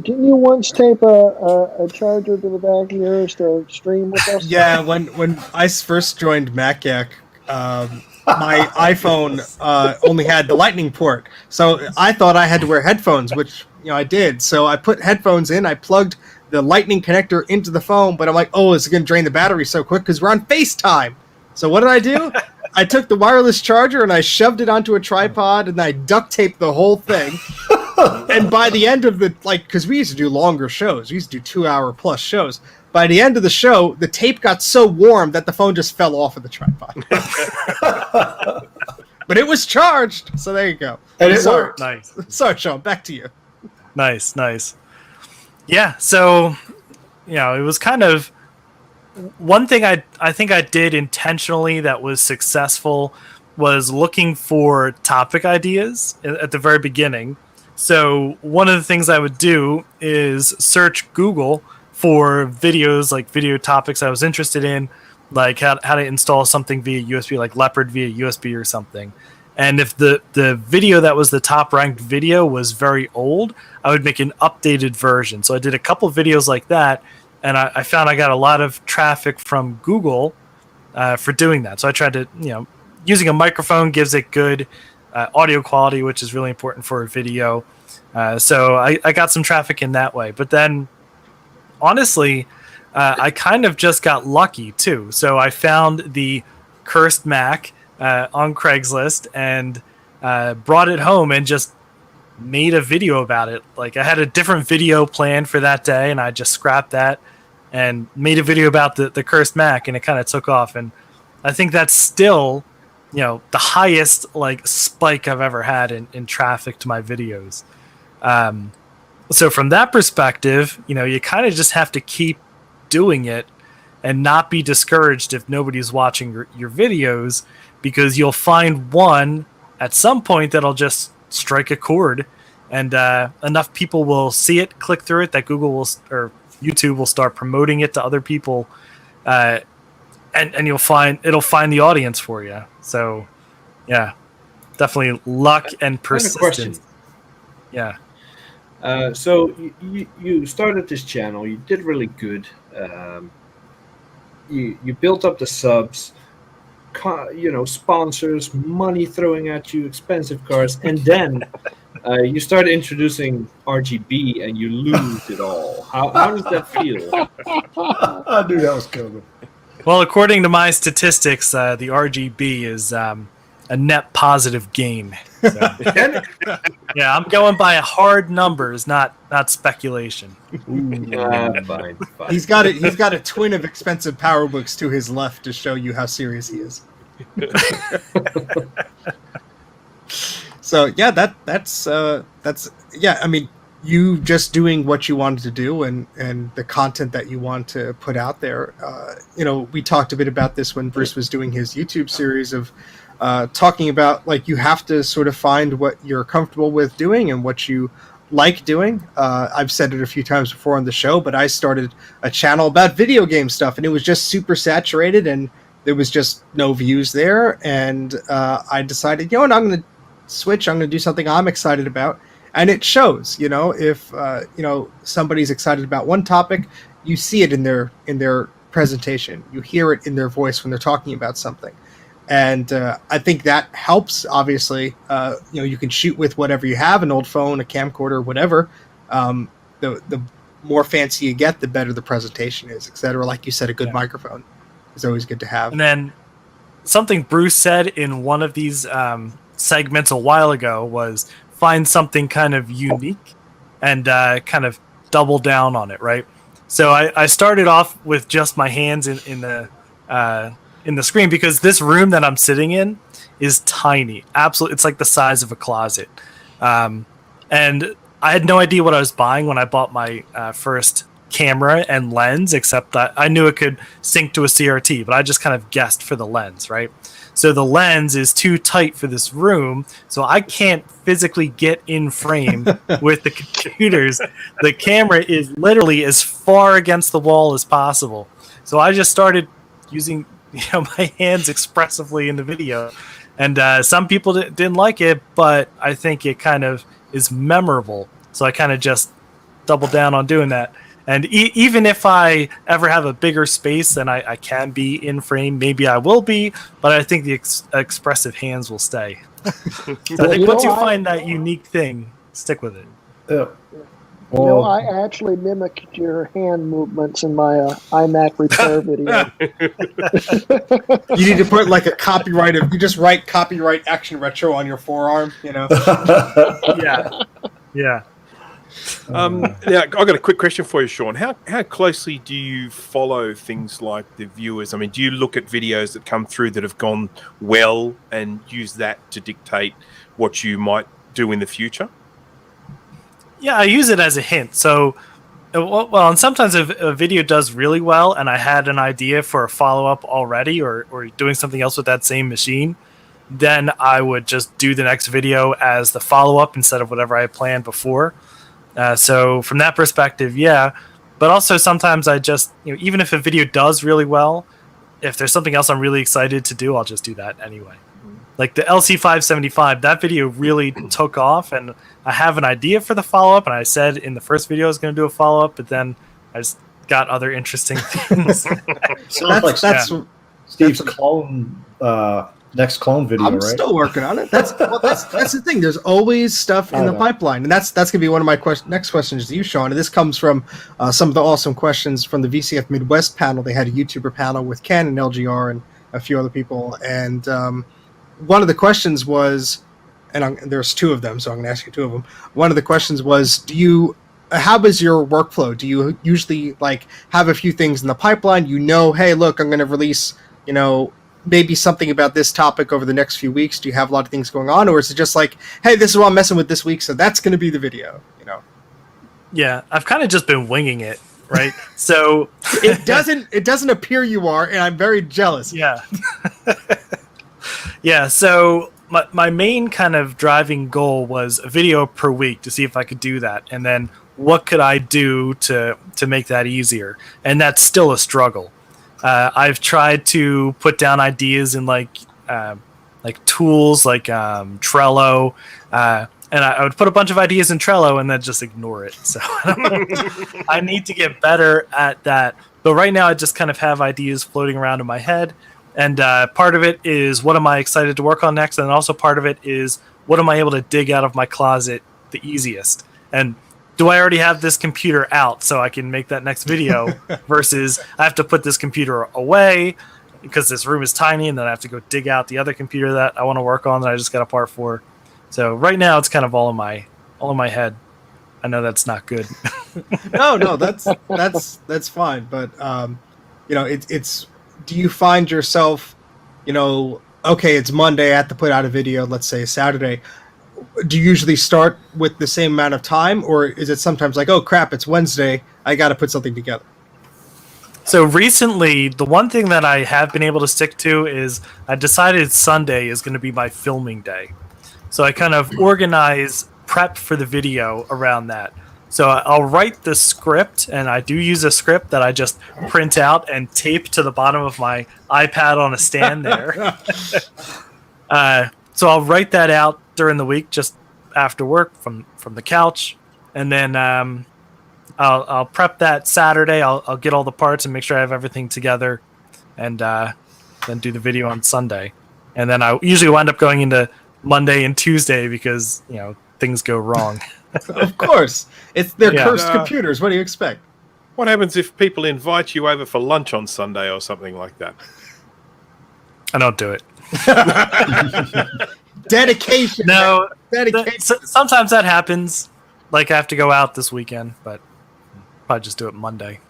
Didn't you once tape a charger to the back of yours to stream with us? Yeah, when I first joined MacYak, my iPhone only had the lightning port, so I thought I had to wear headphones, which I did. So I put headphones in, I plugged the lightning connector into the phone, but I'm like, oh, it's going to drain the battery so quick because we're on FaceTime. So what did I do? I took the wireless charger and I shoved it onto a tripod and I duct taped the whole thing. And by the end of because we used to do longer shows, we used to do 2-hour plus shows. By the end of the show, the tape got so warm that the phone just fell off of the tripod. But it was charged, so there you go. And it worked. Nice. Sorry, Sean, back to you. Nice. Yeah, so, it was kind of one thing I think I did intentionally that was successful was looking for topic ideas at the very beginning. So one of the things I would do is search Google for videos, like video topics I was interested in, like how to install something via USB, like Leopard via USB or something. And if the video that was the top ranked video was very old, I would make an updated version. So I did a couple videos like that, and I found I got a lot of traffic from Google for doing that. So I tried to, using a microphone gives it good audio quality, which is really important for a video. So I got some traffic in that way. But then, honestly, I kind of just got lucky, too. So I found the cursed Mac on Craigslist and brought it home and just made a video about it. Like I had a different video planned for that day, and I just scrapped that and made a video about the cursed Mac, and it kind of took off. And I think that's still, the highest like spike I've ever had in traffic to my videos. So from that perspective, you kind of just have to keep doing it and not be discouraged if nobody's watching your videos, because you'll find one at some point that'll just strike a chord, and enough people will see it, click through it, that Google will or YouTube will start promoting it to other people, and it'll find the audience for you. So yeah, definitely luck and persistence. Yeah. So you started this channel, you did really good. You built up the subs, sponsors, money throwing at you, expensive cars, and then you start introducing RGB and you lose it all. How does that feel? I knew that was coming. Well, according to my statistics, the RGB is a net positive gain. So. Yeah, I'm going by hard numbers, not speculation. Fine. He's got a twin of expensive PowerBooks to his left to show you how serious he is. So yeah, that's yeah. I mean, you just doing what you wanted to do and the content that you want to put out there. We talked a bit about this when Bruce was doing his YouTube series of talking about, like, you have to sort of find what you're comfortable with doing and what you like doing. I've said it a few times before on the show, but I started a channel about video game stuff, and it was just super saturated, and there was just no views there. And I decided, I'm going to switch. I'm going to do something I'm excited about. And it shows, if somebody's excited about one topic, you see it in their presentation. You hear it in their voice when they're talking about something. And I think that helps. Obviously, you can shoot with whatever you have, an old phone, a camcorder, whatever. The more fancy you get, the better the presentation is, etc. Like you said, a good microphone is always good to have. And then something Bruce said in one of these segments a while ago was find something kind of unique and kind of double down on it, right? So I started off with just my hands in the screen, because this room that I'm sitting in is tiny. Absolutely, it's like the size of a closet. And I had no idea what I was buying when I bought my first camera and lens, except that I knew it could sync to a CRT, but I just kind of guessed for the lens, right? So the lens is too tight for this room, so I can't physically get in frame with the computers. The camera is literally as far against the wall as possible. So I just started using my hands expressively in the video, and some people didn't like it, but I think it kind of is memorable. So I kind of just doubled down on doing that. And even if I ever have a bigger space than I can be in frame, maybe I will be, but I think the expressive hands will stay. So I think once you find that unique thing, stick with it. Yeah. Well, I actually mimicked your hand movements in my iMac repair video. You need to put like a copyright you just write copyright Action Retro on your forearm, Yeah. Yeah, I've got a quick question for you, Sean. How closely do you follow things like the viewers? I mean, do you look at videos that come through that have gone well and use that to dictate what you might do in the future? Yeah, I use it as a hint. So, and sometimes if a video does really well and I had an idea for a follow-up already or doing something else with that same machine, then I would just do the next video as the follow-up instead of whatever I had planned before. So from that perspective, yeah. But also sometimes I just, even if a video does really well, if there's something else I'm really excited to do, I'll just do that anyway. Like the LC575, that video really took off, and I have an idea for the follow-up, and I said in the first video I was going to do a follow-up, but then I just got other interesting things. Sounds like Steve's clone, next clone video, I'm right? still working on it. That's the thing. There's always stuff in the pipeline, and that's going to be one of my next questions to you, Sean. And this comes from some of the awesome questions from the VCF Midwest panel. They had a YouTuber panel with Ken and LGR and a few other people, and one of the questions was, there's two of them, so I'm going to ask you two of them. One of the questions was, how is your workflow? Do you usually like have a few things in the pipeline? Hey, look, I'm going to release, maybe something about this topic over the next few weeks. Do you have a lot of things going on, or is it just like, hey, this is what I'm messing with this week, so that's going to be the video? Yeah, I've kind of just been winging it, right? So it doesn't appear you are, and I'm very jealous. Yeah. Yeah, so my main kind of driving goal was a video per week to see if I could do that, and then what could I do to make that easier? And that's still a struggle. I've tried to put down ideas in like tools like Trello, and I would put a bunch of ideas in Trello and then just ignore it. So I need to get better at that. But right now I just kind of have ideas floating around in my head. And part of it is what am I excited to work on next? And also part of it is what am I able to dig out of my closet the easiest? And do I already have this computer out so I can make that next video versus I have to put this computer away because this room is tiny and then I have to go dig out the other computer that I want to work on that I just got a part for. So right now it's kind of all in my head. I know that's not good. No, that's fine. But it's. Do you find yourself, okay, it's Monday, I have to put out a video. Let's say Saturday. Do you usually start with the same amount of time, or is it sometimes like, oh crap, it's Wednesday, I got to put something together? So recently, the one thing that I have been able to stick to is I decided Sunday is going to be my filming day. So I kind of organize prep for the video around that. So I'll write the script, and I do use a script that I just print out and tape to the bottom of my iPad on a stand there. So I'll write that out during the week, just after work from the couch, and then I'll prep that Saturday. I'll get all the parts and make sure I have everything together, and then do the video on Sunday. And then I usually wind up going into Monday and Tuesday because things go wrong. Of course, they're cursed computers. What do you expect? What happens if people invite you over for lunch on Sunday or something like that? I don't do it. Dedication. No, dedication. Sometimes that happens. Like I have to go out this weekend, but probably just do it Monday.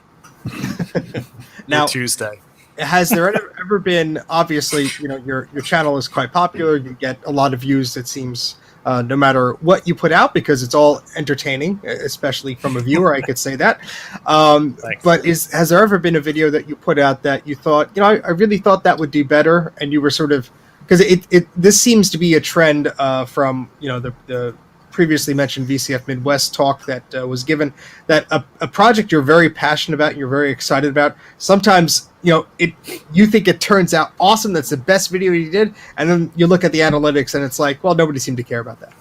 Now or Tuesday. Has there ever been? Obviously, your channel is quite popular. You get a lot of views. It seems. No matter what you put out, because it's all entertaining, especially from a viewer, I could say that. But has there ever been a video that you put out that you thought, I really thought that would do better, and you were sort of, because this seems to be a trend from the previously mentioned VCF Midwest talk that was given, that a project you're very passionate about, you're very excited about, sometimes you think it turns out awesome, that's the best video you did, and then you look at the analytics and it's like, well, nobody seemed to care about that.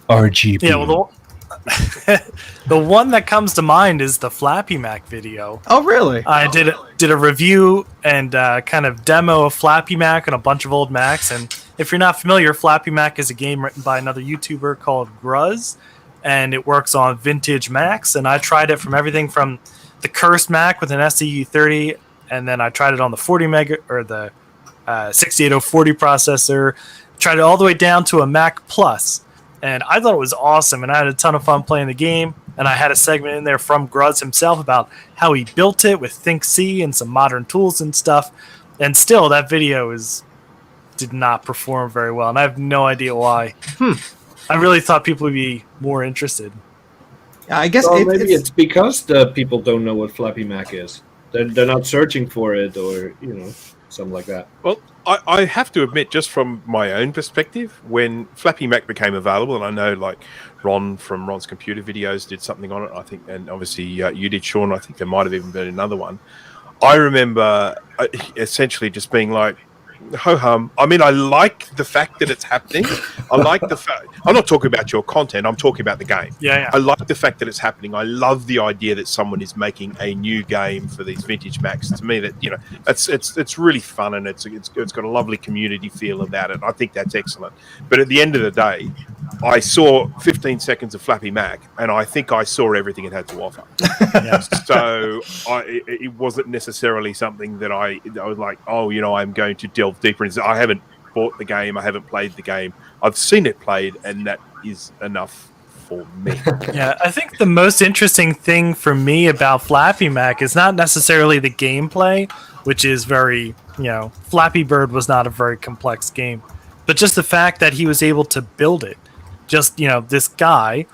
RGB. Yeah, well, the one that comes to mind is the Flappy Mac video. Oh, really? I did a review and kind of demo of Flappy Mac and a bunch of old Macs. And if you're not familiar, Flappy Mac is a game written by another YouTuber called Gruz, and it works on vintage Macs. And I tried it from everything from the cursed Mac with an SCU30, and then I tried it on the 68040 processor. Tried it all the way down to a Mac Plus. And I thought it was awesome, and I had a ton of fun playing the game. And I had a segment in there from Gruz himself about how he built it with ThinkC and some modern tools and stuff. And still, that video did not perform very well, and I have no idea why. I really thought people would be more interested. I guess maybe it's because the people don't know what Flappy Mac is. They're not searching for it, or something like that. Well, I have to admit, just from my own perspective, when Flappy Mac became available, and I know like Ron from Ron's Computer Videos did something on it, I think, and obviously you did, Sean. I think there might have even been another one. I remember essentially just being like, ho-hum. I mean, I like the fact that it's happening. I like the fact... I'm not talking about your content. I'm talking about the game. Yeah. I like the fact that it's happening. I love the idea that someone is making a new game for these vintage Macs. To me, that it's really fun, and it's got a lovely community feel about it. I think that's excellent. But at the end of the day, I saw 15 seconds of Flappy Mac, and I think I saw everything it had to offer. So it wasn't necessarily something that I was like, I'm going to delve deeper into. I haven't bought the game. I haven't played the game. I've seen it played, and that is enough for me. Yeah, I think the most interesting thing for me about Flappy Mac is not necessarily the gameplay, which is very, Flappy Bird was not a very complex game, but just the fact that he was able to build it. Just, this guy,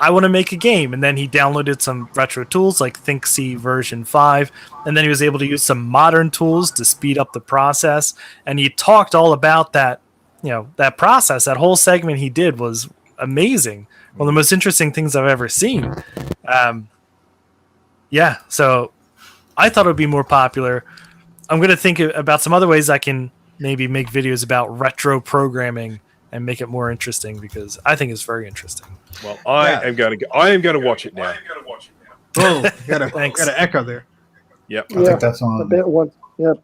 I want to make a game, and then he downloaded some retro tools like ThinkC version 5, and then he was able to use some modern tools to speed up the process, and he talked all about that, that process. That whole segment he did was amazing. One of the most interesting things I've ever seen. So I thought it would be more popular. I'm going to think about some other ways I can maybe make videos about retro programming and make it more interesting, because I think it's very interesting. Well, I am going to watch it now. Oh, got an echo there. Yep. I think that's on. A bit one. Yep.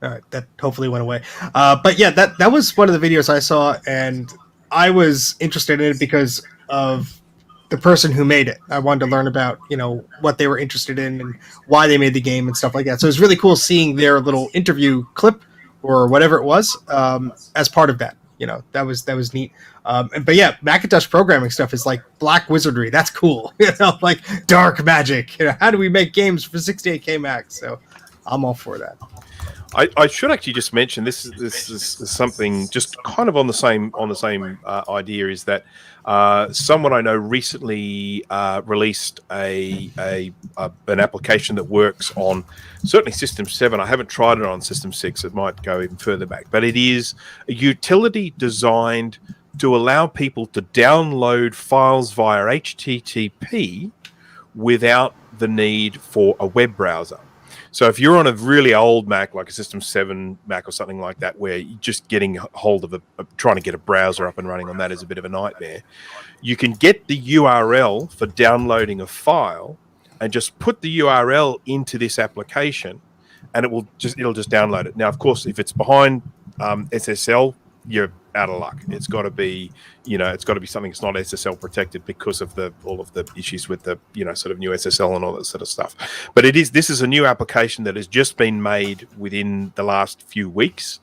All right, that hopefully went away. But yeah, that was one of the videos I saw, and I was interested in it because of the person who made it. I wanted to learn about, what they were interested in and why they made the game and stuff like that. So it was really cool seeing their little interview clip or whatever it was as part of that. That was neat. But yeah, Macintosh programming stuff is like black wizardry. That's cool. Like dark magic. How do we make games for 68K Mac? So I'm all for that. I should actually just mention this is something just kind of on the same idea, is that someone I know recently released an application that works on certainly System 7. I haven't tried it on System 6. It might go even further back, but it is a utility designed to allow people to download files via HTTP without the need for a web browser. So if you're on a really old Mac, like a System 7 Mac or something like that, where you're just getting hold of trying to get a browser up and running on that is a bit of a nightmare, you can get the URL for downloading a file and just put the URL into this application, and it'll just download it. Now, of course, if it's behind SSL, you're out of luck. It's got to be, something that's not SSL protected because of all of the issues with the, sort of new SSL and all that sort of stuff. But this is a new application that has just been made within the last few weeks,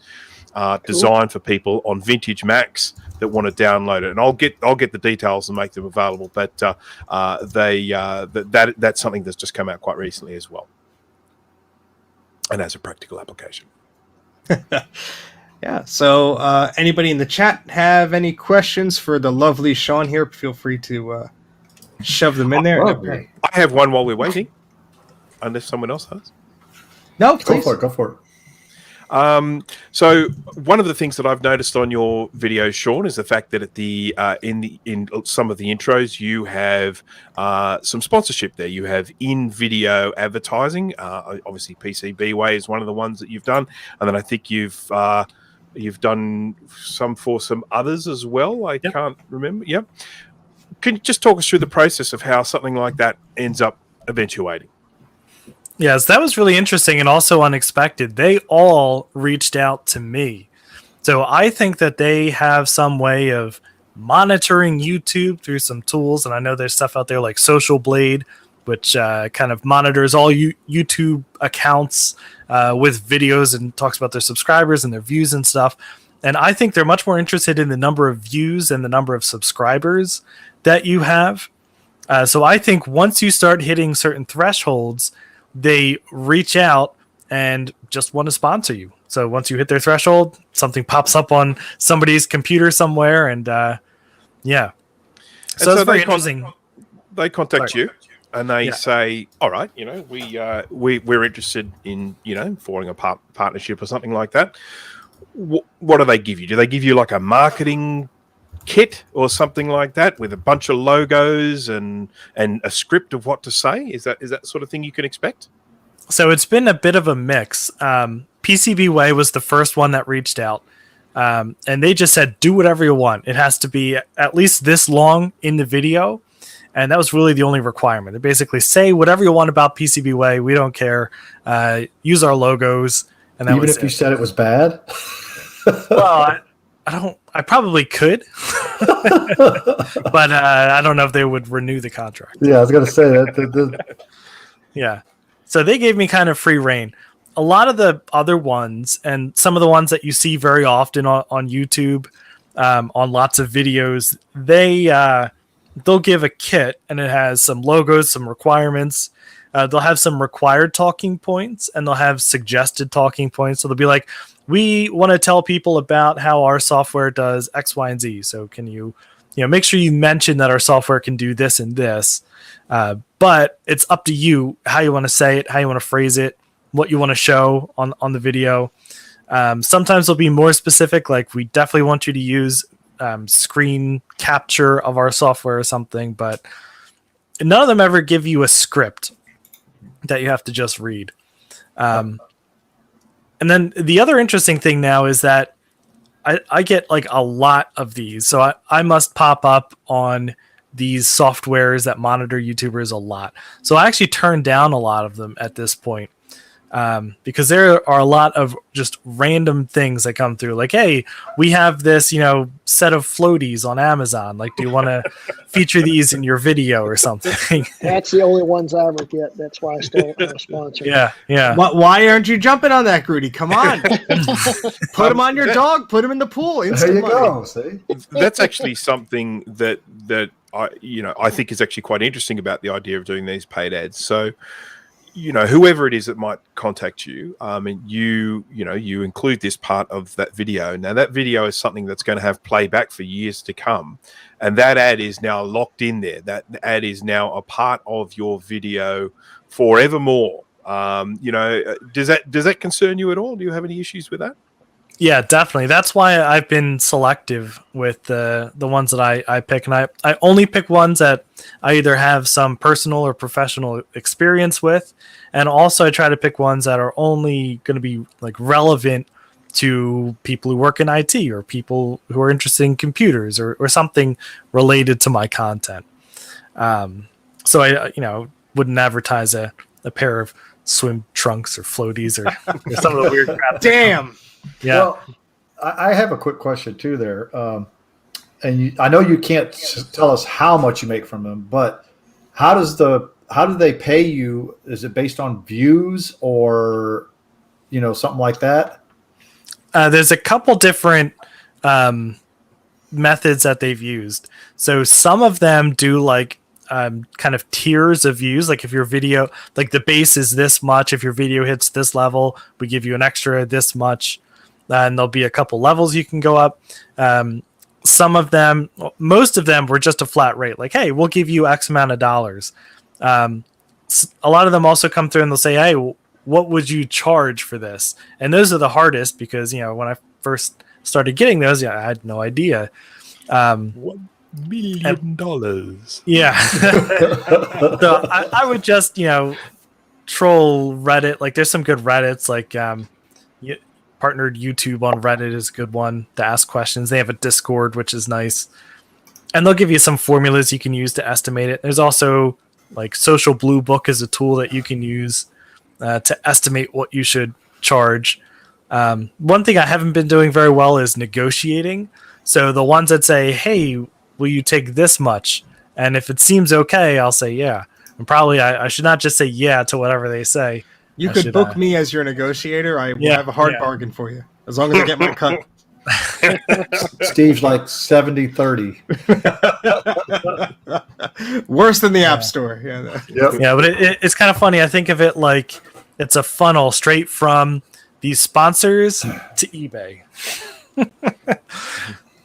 designed for people on vintage Macs that want to download it. And I'll get the details and make them available. But that's something that's just come out quite recently as well, and as a practical application. Yeah, so anybody in the chat have any questions for the lovely Sean here? Feel free to shove them in there. I have one while we're waiting, unless someone else has. No, please. Go for it. So one of the things that I've noticed on your videos, Sean, is the fact that at in some of the intros you have some sponsorship there. You have in-video advertising. Obviously, PCBWay is one of the ones that you've done, and then I think you've done some for some others as well. I can't remember. Yep. Can you just talk us through the process of how something like that ends up eventuating? Yes, that was really interesting and also unexpected. They all reached out to me. So I think that they have some way of monitoring YouTube through some tools. And I know there's stuff out there like Social Blade, which kind of monitors all YouTube accounts with videos and talks about their subscribers and their views and stuff. And I think they're much more interested in the number of views and the number of subscribers that you have. So I think once you start hitting certain thresholds, they reach out and just want to sponsor you. So once you hit their threshold, something pops up on somebody's computer somewhere, and yeah. So it's very interesting. They contact you and they say, "All right, we're interested in forming a partnership or something like that." What do they give you? Do they give you like a marketing kit or something like that with a bunch of logos and a script of what to say? Is that the sort of thing you can expect? So it's been a bit of a mix. PCBWay was the first one that reached out, and they just said, do whatever you want. It has to be at least this long in the video, and that was really the only requirement. They basically say whatever you want about PCBWay. We don't care. Use our logos. And that even if you said it was bad? Well, I probably could, but I don't know if they would renew the contract. Yeah, I was going to say that. Yeah. So they gave me kind of free reign. a lot of the other ones and some of the ones that you see very often on YouTube, on lots of videos, they'll give a kit and it has some logos, some requirements. They'll have some required talking points and they'll have suggested talking points. So they'll be like, we want to tell people about how our software does X, Y, and Z. So can you make sure you mention that our software can do this and this. But it's up to you how you want to say it, how you want to phrase it, what you want to show on the video. Sometimes they'll be more specific, like we definitely want you to use screen capture of our software or something, but none of them ever give you a script that you have to just read. And then the other interesting thing now is that I get like a lot of these. So I must pop up on these softwares that monitor YouTubers a lot. So I actually turn down a lot of them at this point. Because there are a lot of just random things that come through. Like, hey, we have this, set of floaties on Amazon. Like, do you want to feature these in your video or something? That's the only ones I ever get. That's why I still sponsor. Yeah. Why aren't you jumping on that, Grudy? Come on. Put them on your dog. Put them in the pool. There you go. See? That's actually something that I think is actually quite interesting about the idea of doing these paid ads. So, whoever it is that might contact you, you include this part of that video. Now, that video is something that's going to have playback for years to come, and that ad is now locked in there. That ad is now a part of your video forevermore. Does that concern you at all? Do you have any issues with that? Yeah, definitely. That's why I've been selective with the ones that I pick. And I only pick ones that I either have some personal or professional experience with. And also I try to pick ones that are only going to be like relevant to people who work in IT or people who are interested in computers or something related to my content. So I wouldn't advertise a pair of swim trunks or floaties or some of the weird crap. Damn. Yeah. Well, I have a quick question too there. I know you can't tell us how much you make from them, but how do they pay you? Is it based on views or, something like that? There's a couple different methods that they've used. So some of them do like kind of tiers of views. Like if your video, like the base is this much, if your video hits this level, we give you an extra this much. And there'll be a couple levels you can go up. Some of them, most of them were just a flat rate. Like, hey, we'll give you X amount of dollars. A lot of them also come through and they'll say, hey, what would you charge for this? And those are the hardest because, when I first started getting those, I had no idea. $1 million. Yeah. So I would just, troll Reddit. Like there's some good Reddits, like partnered YouTube on Reddit is a good one to ask questions. They have a Discord, which is nice. And they'll give you some formulas you can use to estimate it. There's also like Social Blue Book is a tool that you can use to estimate what you should charge. One thing I haven't been doing very well is negotiating. So the ones that say, hey, will you take this much? And if it seems okay, I'll say, yeah. And probably I should not just say yeah to whatever they say. You could book me as your negotiator. I will have a hard bargain for you as long as I get my cut. Steve's like 70-30. Worse than the App Store. Yeah. Yep. Yeah, but it's kind of funny. I think of it like it's a funnel straight from these sponsors to eBay.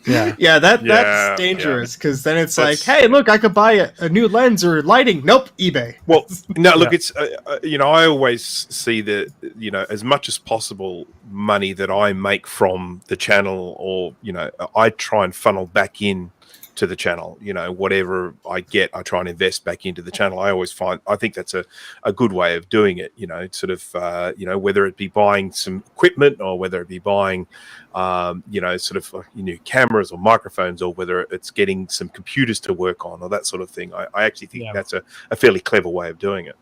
Yeah, that's dangerous because then it's like, hey, look, I could buy a new lens or lighting. Nope, eBay. Well, no, look, it's I always see that as much as possible money that I make from the channel, or I try and funnel back in to the channel. Whatever I get, I try and invest back into the channel. I think that's a good way of doing it. Whether it be buying some equipment or whether it be buying cameras or microphones, or whether it's getting some computers to work on or that sort of thing. I actually think that's a fairly clever way of doing it.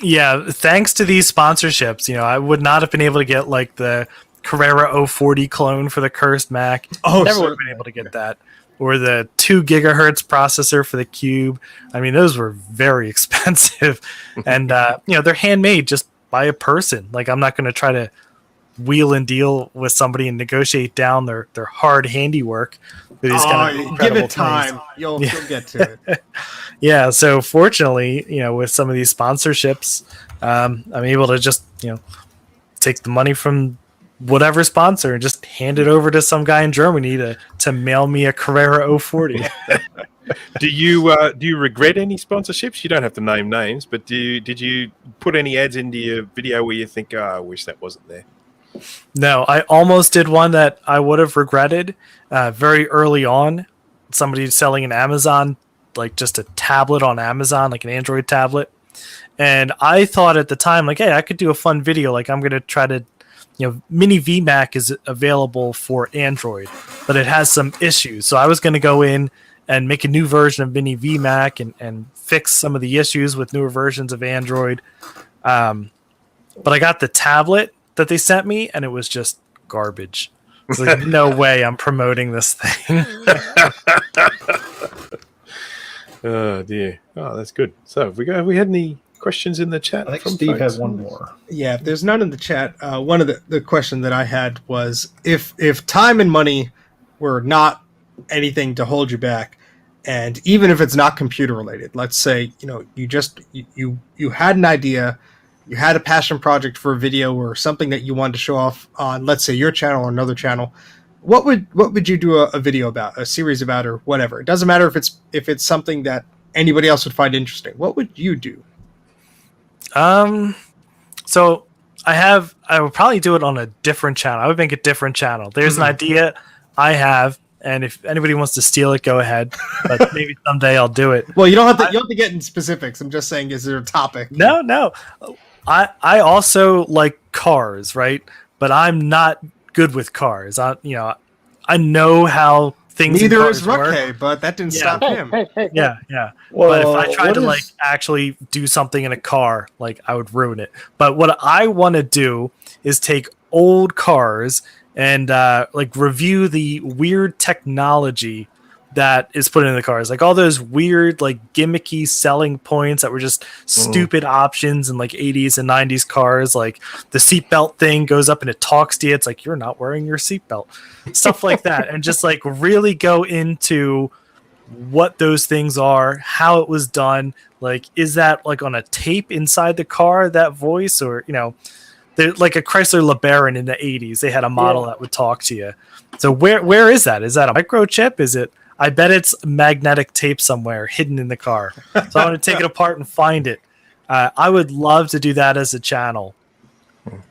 Yeah, thanks to these sponsorships, I would not have been able to get like the Carrera 040 clone for the cursed Mac. Never would have been able to get that. Or the 2 gigahertz processor for the Cube. I mean, those were very expensive. And, they're handmade just by a person. Like, I'm not going to try to wheel and deal with somebody and negotiate down their hard handiwork. With these kind of give incredible it time. things. You'll get to it. Yeah. So fortunately, with some of these sponsorships, I'm able to just, take the money from whatever sponsor and just hand it over to some guy in Germany to mail me a Carrera 040. Do you regret any sponsorships? You don't have to name names, but did you put any ads into your video where you think, I wish that wasn't there? No, I almost did one that I would have regretted very early on. Somebody selling an Amazon, like just a tablet on Amazon, like an Android tablet. And I thought at the time, like, hey, I could do a fun video. Like, I'm going to try to, Mini VMac is available for Android, but it has some issues. So I was going to go in and make a new version of Mini VMac and fix some of the issues with newer versions of Android. But I got the tablet that they sent me, and it was just garbage. It's like, no way I'm promoting this thing. Oh, dear. Oh, that's good. So have we had any questions in the chat? I think Steve has one more. Yeah, if there's none in the chat, one of the question that I had was if time and money were not anything to hold you back, and even if it's not computer related, let's say you had an idea, you had a passion project for a video or something that you wanted to show off on, let's say, your channel or another channel, what would you do a video about, a series about, or whatever? It doesn't matter if it's something that anybody else would find interesting. What would you do? So I would probably do it on a different channel. I would make a different channel. There's an idea I have, and if anybody wants to steal it, go ahead. But maybe someday I'll do it. Well, you don't have to get in specifics. I'm just saying, is there a topic? No. I also like cars, right? But I'm not good with cars. I know how things. Neither in is cars work. Rukke, but that didn't stop him. Hey. Yeah. Well, But if I tried to what is- actually do something in a car, like, I would ruin it. But what I want to do is take old cars and review the weird technology that is put in the cars, like all those weird, like, gimmicky selling points that were just stupid options in, like, 80s and 90s cars. Like the seatbelt thing goes up and it talks to you. It's like, you're not wearing your seatbelt, stuff like that. And just, like, really go into what those things are, how it was done. Like, is that, like, on a tape inside the car, that voice, or, like a Chrysler LeBaron in the 80s, they had a model that would talk to you. So where is that? Is that a microchip? Is it? I bet it's magnetic tape somewhere hidden in the car. So I want to take it apart and find it. I would love to do that as a channel.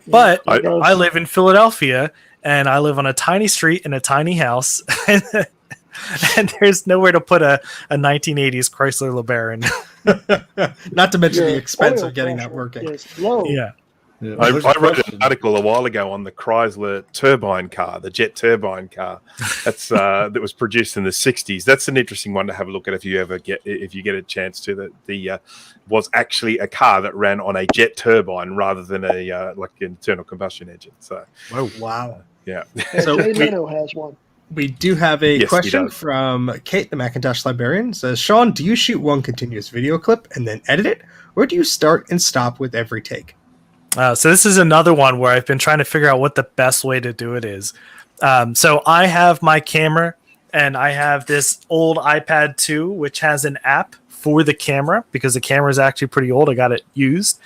But I live in Philadelphia, and I live on a tiny street in a tiny house, and there's nowhere to put a 1980s Chrysler LeBaron. Not to mention the expense of getting that working. Yeah. Yeah, I there's a read an question. article a while ago on the Chrysler turbine car, the jet turbine car. That's that was produced in the 60s. That's an interesting one to have a look at if you get a chance to. That was actually a car that ran on a jet turbine rather than a like an internal combustion engine. So Wow. yeah. So Jay Leno has one. we do have a Yes, he question does. from Kate, the Macintosh librarian. Says, Sean, do you shoot one continuous video clip and then edit it, or do you start and stop with every take? So this is another one where I've been trying to figure out what the best way to do it is. So I have my camera, and I have this old iPad 2, which has an app for the camera, because the camera is actually pretty old. I got it used.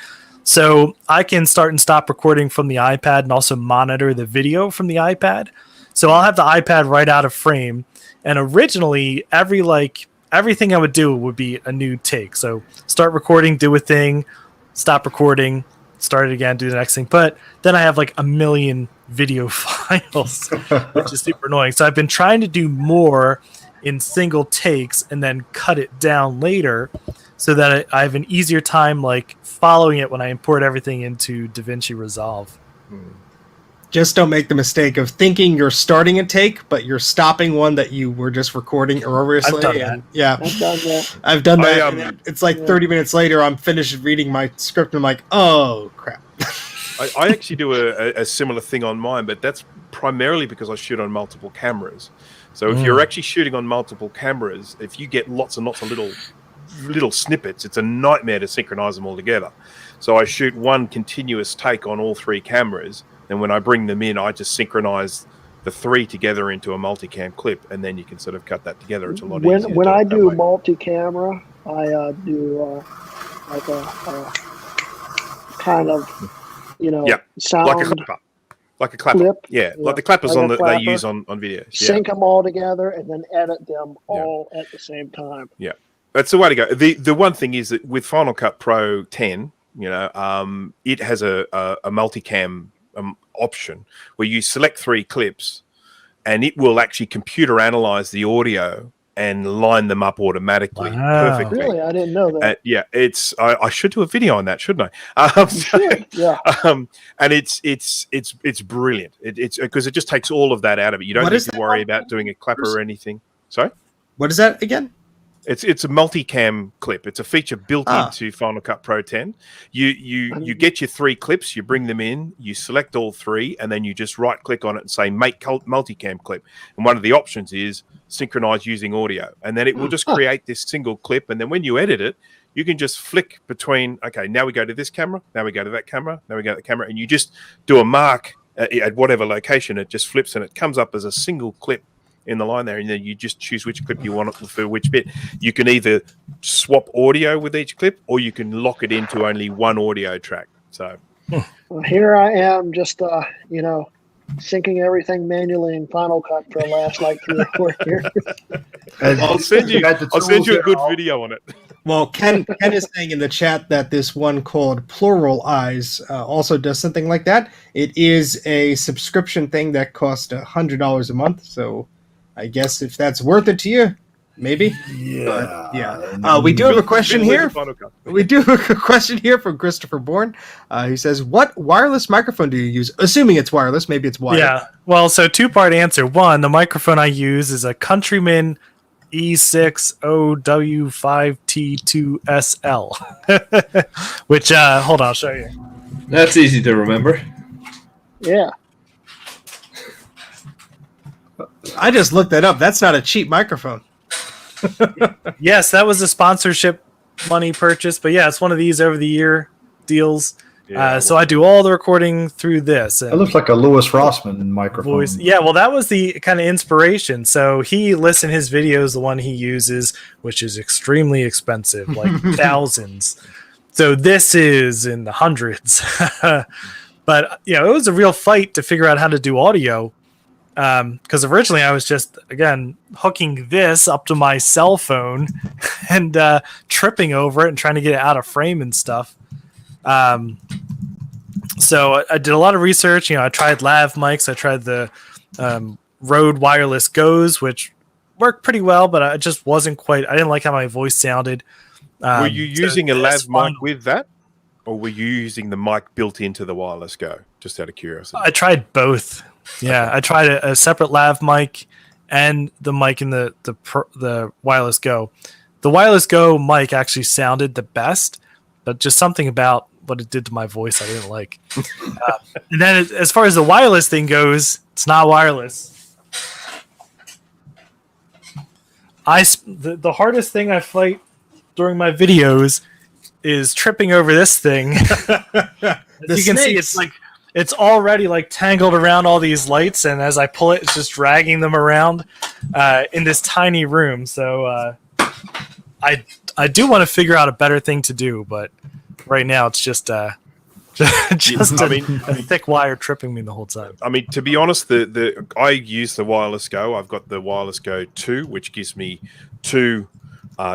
So I can start and stop recording from the iPad and also monitor the video from the iPad. So I'll have the iPad right out of frame. And originally, everything I would do would be a new take. So start recording, do a thing, stop recording, start it again, do the next thing. But then I have like a million video files, which is super annoying. So I've been trying to do more in single takes and then cut it down later, so that I have an easier time like following it when I import everything into DaVinci Resolve. Just don't make the mistake of thinking you're starting a take, but you're stopping one that you were just recording erroneously. I've done and, yeah, I've done that. I've done that. I, and it's like 30 minutes later, I'm finished reading my script, and I'm like, oh, crap. I actually do a similar thing on mine, but that's primarily because I shoot on multiple cameras. So if you're actually shooting on multiple cameras, if you get lots and lots of little snippets, it's a nightmare to synchronize them all together. So I shoot one continuous take on all three cameras, and when I bring them in, I just synchronize the three together into a multicam clip, and then you can sort of cut that together. It's a lot easier. When I do way. multi-camera, I do like a kind of, sound like a clapper. Like a clapper. clip. Yeah, like the clappers like on a that they clapper. use on videos. Yeah. Sync them all together and then edit them all at the same time. Yeah, that's the way to go. The one thing is that with Final Cut Pro 10, it has a multicam option where you select three clips, and it will actually computer analyze the audio and line them up automatically perfectly. Really, I didn't know that. Yeah, it's. I should do a video on that, shouldn't I? Yeah. And it's brilliant. It's because it just takes all of that out of it. You don't need to worry about doing a clapper or anything. Sorry, What is that again? it's a multicam clip. It's a feature built into Final Cut Pro 10. You get your three clips, you bring them in, you select all three, and then you just right click on it and say make multicam clip. And one of the options is synchronize using audio, and then it will just create this single clip. And then when you edit it, you can just flick between. Okay, now we go to this camera, now we go to that camera, now we go to that camera, and you just do a mark at whatever location. It just flips and it comes up as a single clip in the line there, and then you just choose which clip you want for which bit. You can either swap audio with each clip, or you can lock it into only one audio track. So Well, here I am just, syncing everything manually in Final Cut for the last 3 or 4 years. I'll send you a good video on it. Well, Ken is saying in the chat that this one called Plural Eyes also does something like that. It is a subscription thing that costs $100 a month. So I guess if that's worth it to you, maybe. Yeah. We do have a question here. We do have a question here from Christopher Bourne. He says, what wireless microphone do you use? Assuming it's wireless, maybe it's wired. Yeah. Well, so two-part answer. One, the microphone I use is a Countryman E6OW5T2SL, which, hold on, I'll show you. That's easy to remember. Yeah. I just looked that up. That's not a cheap microphone. Yes, that was a sponsorship money purchase, but yeah, it's one of these over the year deals. So I do all the recording through this. It looks like a Louis Rossman microphone. Voice. Yeah, well, that was the kind of inspiration. So he lists in his videos the one he uses, which is extremely expensive, like thousands. So this is in the hundreds. But it was a real fight to figure out how to do audio. Because originally I was just, again, hooking this up to my cell phone and tripping over it and trying to get it out of frame and stuff. So I did a lot of research. I tried lav mics. I tried the Rode Wireless Go's, which worked pretty well, but I just wasn't quite. I didn't like how my voice sounded. Were you using a lav mic with that, or were you using the mic built into the Wireless Go? Just out of curiosity. I tried both. Yeah, I tried a separate lav mic and the mic in the Wireless Go. The Wireless Go mic actually sounded the best, but just something about what it did to my voice I didn't like. And then as far as the wireless thing goes, it's not wireless. The hardest thing I fight during my videos is tripping over this thing. As you can see, it's already tangled around all these lights, and as I pull it, it's just dragging them around in this tiny room. So I do want to figure out a better thing to do, but right now it's just a thick wire tripping me the whole time. I mean, to be honest, I use the Wireless Go. I've got the Wireless Go 2, which gives me 2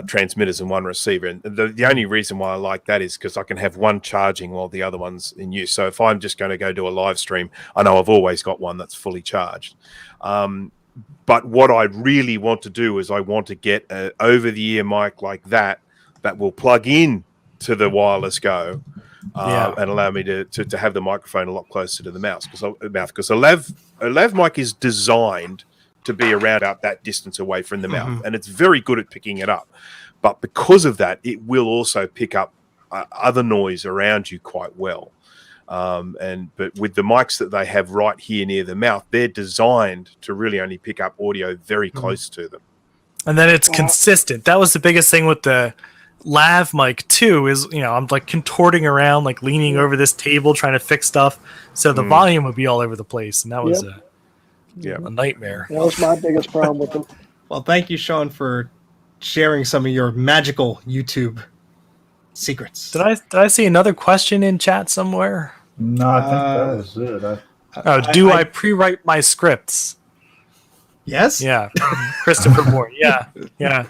transmitters and 1 receiver. And the only reason why I like that is because I can have one charging while the other one's in use. So if I'm just going to go do a live stream, I know I've always got one that's fully charged. But what I really want to do is I want to get an over-the-ear mic like that will plug in to the Wireless Go and allow me to have the microphone a lot closer to the mouth. Because a lav mic is designed to be around about that distance away from the mouth, and it's very good at picking it up. But because of that, it will also pick up other noise around you quite well. But with the mics that they have right here near the mouth, they're designed to really only pick up audio very close to them. And then it's consistent. That was the biggest thing with the lav mic too is, I'm like contorting around, like leaning over this table trying to fix stuff, so the volume would be all over the place, and that was a nightmare. That was my biggest problem with them. Well, thank you, Sean, for sharing some of your magical YouTube secrets. Did I see another question in chat somewhere? No, I think that was it. Do I pre-write my scripts? Yes. Yeah, Christopher Moore. Yeah,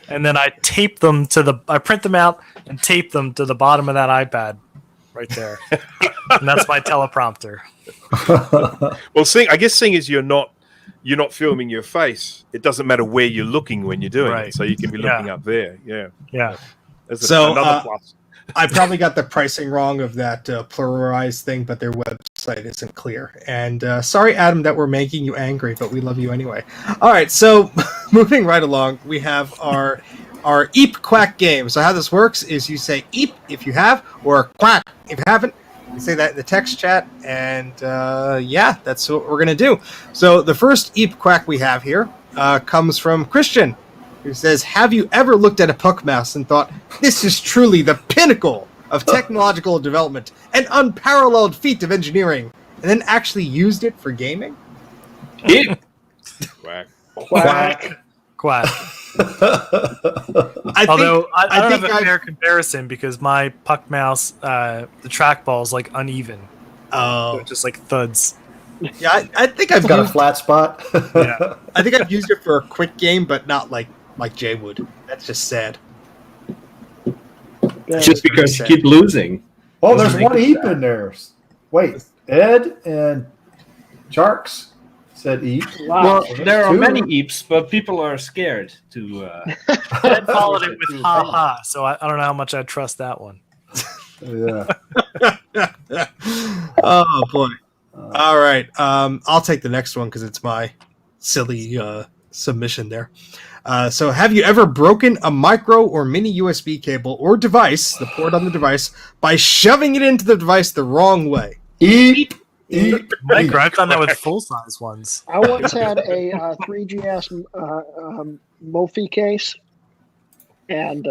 and then I I print them out and tape them to the bottom of that iPad, right there, and that's my teleprompter. Well, I guess seeing as you're not filming your face, it doesn't matter where you're looking when you're doing it, so you can be looking up there. Yeah. So another plus. I probably got the pricing wrong of that pluralized thing, but their website isn't clear. And sorry, Adam, that we're making you angry, but we love you anyway. All right, so moving right along, we have our Eep Quack game. So how this works is you say Eep if you have, or Quack if you haven't. You say that in the text chat, and that's what we're going to do. So the first Eep Quack we have here comes from Christian, who says, have you ever looked at a puck mouse and thought, this is truly the pinnacle of technological development, an unparalleled feat of engineering, and then actually used it for gaming? Quack. Quack. I don't have a think fair comparison because my puck mouse, the trackball is like uneven. Oh, So just like thuds. Yeah, I think I've Got a used, flat spot. Yeah. I think I've used it for a quick game, but not like Jay would. That's just sad. Just because you keep losing. Oh, there's one Eep in there. Wait, Ed and Charks said Eep. Wow. Well, there are Two. many Eeps, but people are scared to. Ed followed it with ha ha, so I don't know how much I trust that one. Yeah. Oh boy. All right. I'll take the next one because it's my silly submission there. So have you ever broken a micro or mini USB cable or device, the port on the device, by shoving it into the device the wrong way? Eep. Eep. Micro, I've done that with full-size ones. I once had a 3GS Mophie case, and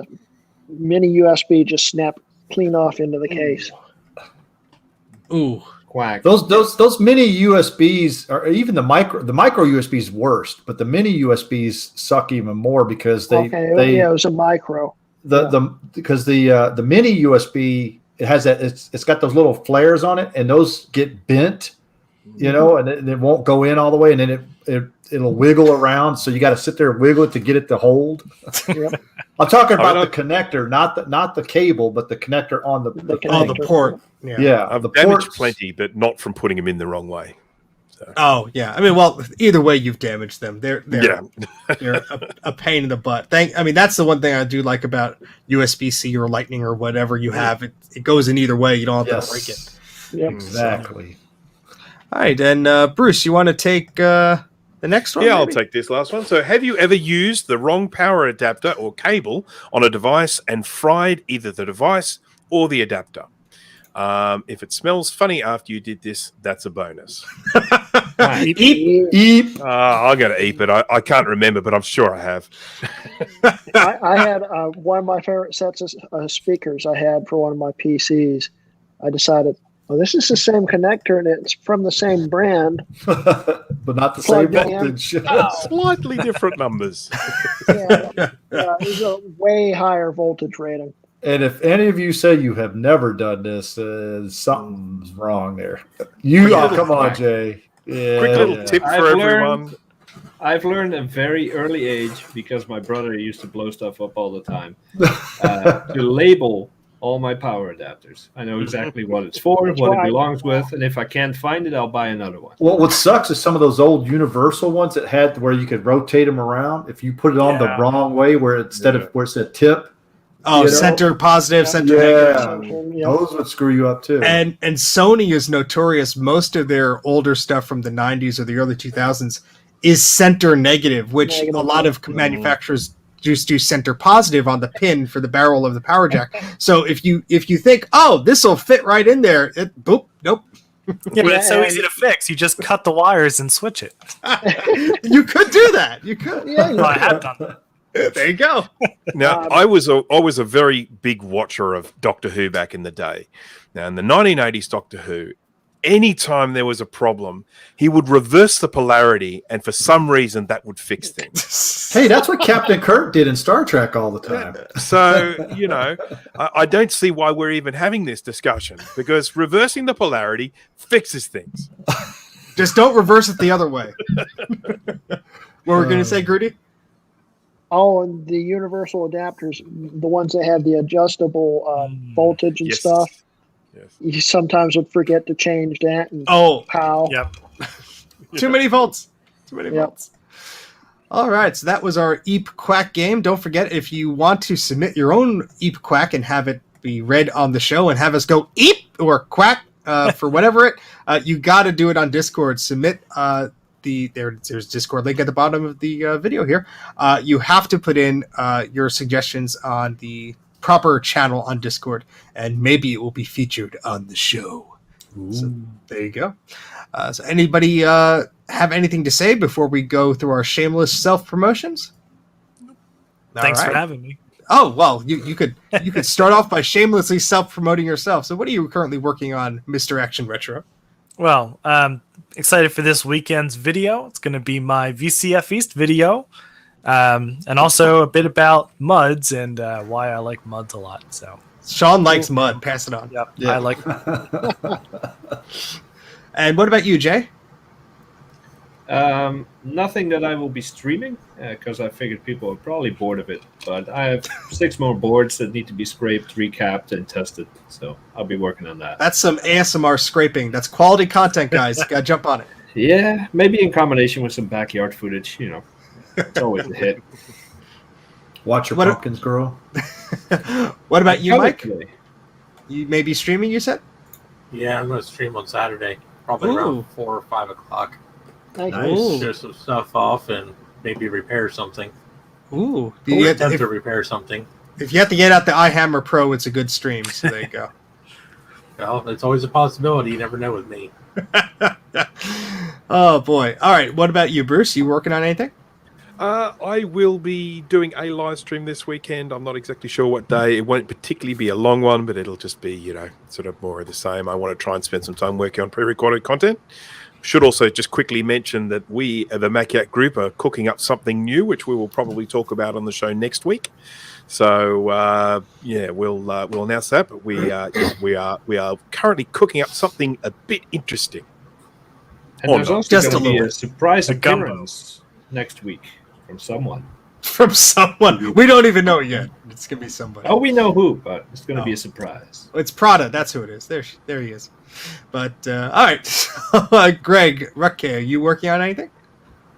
mini USB just snapped clean off into the case. Ooh. Quack. Those mini USBs, or even the micro USBs worst, but the mini USBs suck even more because it was a micro. Because the mini USB, it has that it's got those little flares on it, and those get bent, and it won't go in all the way, and then it'll wiggle around, so you got to sit there and wiggle it to get it to hold. Yep. I'm talking about the connector, not the cable, but the connector on the port. Yeah. I've the damaged ports. plenty, but not from putting them in the wrong way. So. Oh yeah. I mean, well, either way, you've damaged them. They're a pain in the butt. That's the one thing I do like about USB-C or Lightning or whatever you have. It goes in either way. You don't have to break it. Yep. Exactly. All right, and Bruce, you want to take the next one? Yeah, I'll maybe? take this last one. So, have you ever used the wrong power adapter or cable on a device and fried either the device or the adapter? If it smells funny after you did this, that's a bonus. Eep. I'm going to eep it. I can't remember, but I'm sure I have. I had one of my favorite sets of speakers I had for one of my PCs. I decided, this is the same connector and it's from the same brand. But not the same Plug it in. voltage. Slightly different numbers. It was a way higher voltage rating. And if any of you say you have never done this, something's wrong there. Come on, Jay. Yeah, Quick little tip for everyone. I've learned at a very early age, because my brother used to blow stuff up all the time, to label all my power adapters. I know exactly what it's for, what it belongs with, and if I can't find it, I'll buy another one. Well, what sucks is some of those old universal ones that had where you could rotate them around. If you put it on the wrong way, where instead of where it's a tip. Oh, center positive, center negative. Those would screw you up too. And Sony is notorious. Most of their older stuff from the 90s or the early 2000s is center negative, which a lot of manufacturers just do center positive on the pin for the barrel of the power jack. So if you think, this will fit right in there, nope. Yeah, but it's so easy to fix. You just cut the wires and switch it. You could do that. You could. Yeah, Well, I have done that. There you go. Now, I was a very big watcher of Doctor Who back in the day. Now, in the 1980s Doctor Who, anytime there was a problem, he would reverse the polarity, and for some reason that would fix things. Hey, that's what Captain Kirk did in Star Trek all the time. So, I don't see why we're even having this discussion, because reversing the polarity fixes things. Just don't reverse it the other way. What were we going to say, Grudy? Oh, and the universal adapters, the ones that have the adjustable voltage and Yes. stuff. Yes. You sometimes would forget to change that. And Oh, pow. Yep. too many volts. Too many Yep. volts. All right, so that was our Eep Quack game. Don't forget, if you want to submit your own Eep Quack and have it be read on the show and have us go Eep or Quack for whatever you got to do it on Discord. Submit there's Discord link at the bottom of the video here. You have to put in your suggestions on the proper channel on Discord, and maybe it will be featured on the show. So there you go. So anybody have anything to say before we go through our shameless self-promotions? Thanks All for right. having me. Oh, well, you could start off by shamelessly self-promoting yourself. So what are you currently working on, Mr. Action Retro? Well, excited for this weekend's video. It's going to be my VCF East video, and also a bit about muds and why I like muds a lot. So, Sean likes mud. Pass it on. yep, Yeah. I like. And what about you, Jay? Nothing that I will be streaming, because I figured people are probably bored of it. But I have 6 more boards that need to be scraped, recapped, and tested. So I'll be working on that. That's some ASMR scraping. That's quality content, guys. Got to jump on it. Yeah, maybe in combination with some backyard footage. It's always a hit. Watch your What- pumpkins grow. What about you, Mike? Probably. You may be streaming, you said? Yeah, I'm going to stream on Saturday, probably Ooh. around 4 or 5 o'clock. Thank you. Nice. Ooh. Share some stuff off and maybe repair something. Ooh. Or attempt to repair something. If you have to get out the iHammer Pro, it's a good stream. So there you go. Well, it's always a possibility. You never know with me. Oh, boy. All right. What about you, Bruce? You working on anything? I will be doing a live stream this weekend. I'm not exactly sure what day. It won't particularly be a long one, but it'll just be, sort of more of the same. I want to try and spend some time working on pre-recorded content. Should also just quickly mention that we, the Maciac group, are cooking up something new, which we will probably talk about on the show next week. So we'll announce that. But we are currently cooking up something a bit interesting. And there's also Just going a to be little a surprise A gumbo. appearance next week from someone. From someone. We don't even know yet. It's going to be somebody. Oh, we know who, but it's going to be Oh. a surprise. It's Prada. That's who it is. There he is. But, all right. Greg Rucke, are you working on anything?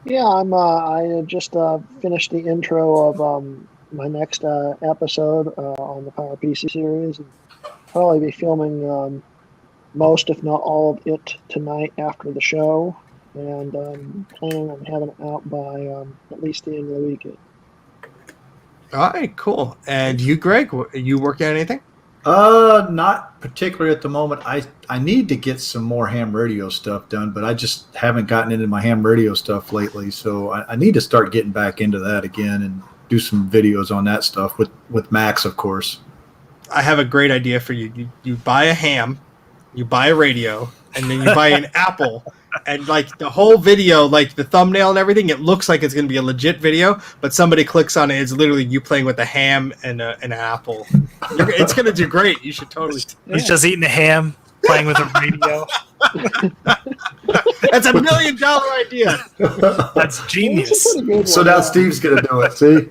Yeah, I just finished the intro of my next episode on the Power PC series. And probably be filming most, if not all, of it tonight after the show, and planning on having it out by at least the end of the weekend. All right, cool. And you, Greg, are you working on anything? Not particularly at the moment. I need to get some more ham radio stuff done, but I just haven't gotten into my ham radio stuff lately. So I need to start getting back into that again and do some videos on that stuff with Max, of course. I have a great idea for you. You buy a ham, you buy a radio, and then you buy an Apple. And like the whole video, like the thumbnail and everything, it looks like it's going to be a legit video, but somebody clicks on it, it's literally you playing with a ham and an apple. It's going to do great. You should totally. He's just eating a ham, playing with a radio. That's $1 million idea. That's It's a genius. pretty good So one, now yeah. Steve's going to do it. See?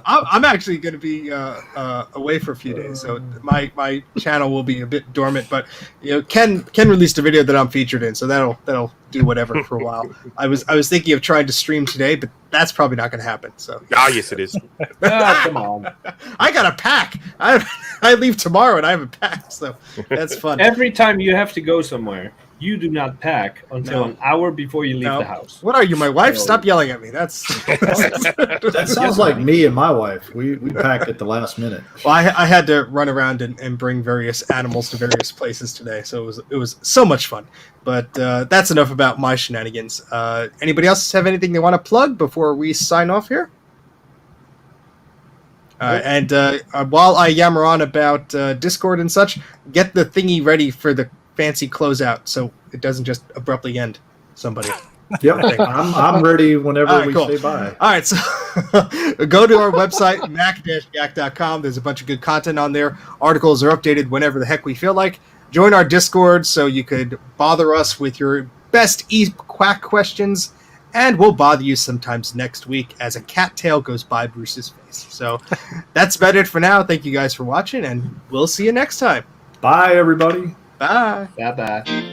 I'm actually going to be away for a few days, so my channel will be a bit dormant. But Ken released a video that I'm featured in, so that'll do whatever for a while. I was thinking of trying to stream today, but that's probably not going to happen. So Yes, it is. Come on. I got a pack. I leave tomorrow and I have a pack, so that's fun. Every time you have to go somewhere, you do not pack until No. an hour before you leave No. the house. What are you, my wife? So- Stop yelling at me. That's That sounds like me and my wife. We pack at the last minute. well. I had to run around and bring various animals to various places today, so it was so much fun. But that's enough about my shenanigans. Anybody else have anything they want to plug before we sign off here? And while I yammer on about Discord and such, get the thingy ready for the fancy closeout so it doesn't just abruptly end. Somebody. Yep, I'm ready whenever All right, we cool. say bye. All right, so go to our website, mac-yak.com. There's a bunch of good content on there. Articles are updated whenever the heck we feel like. Join our Discord so you could bother us with your best quack questions, and we'll bother you sometimes next week as a cattail goes by Bruce's face. So that's about it for now. Thank you guys for watching, and we'll see you next time. Bye, everybody. Bye. Bye-bye.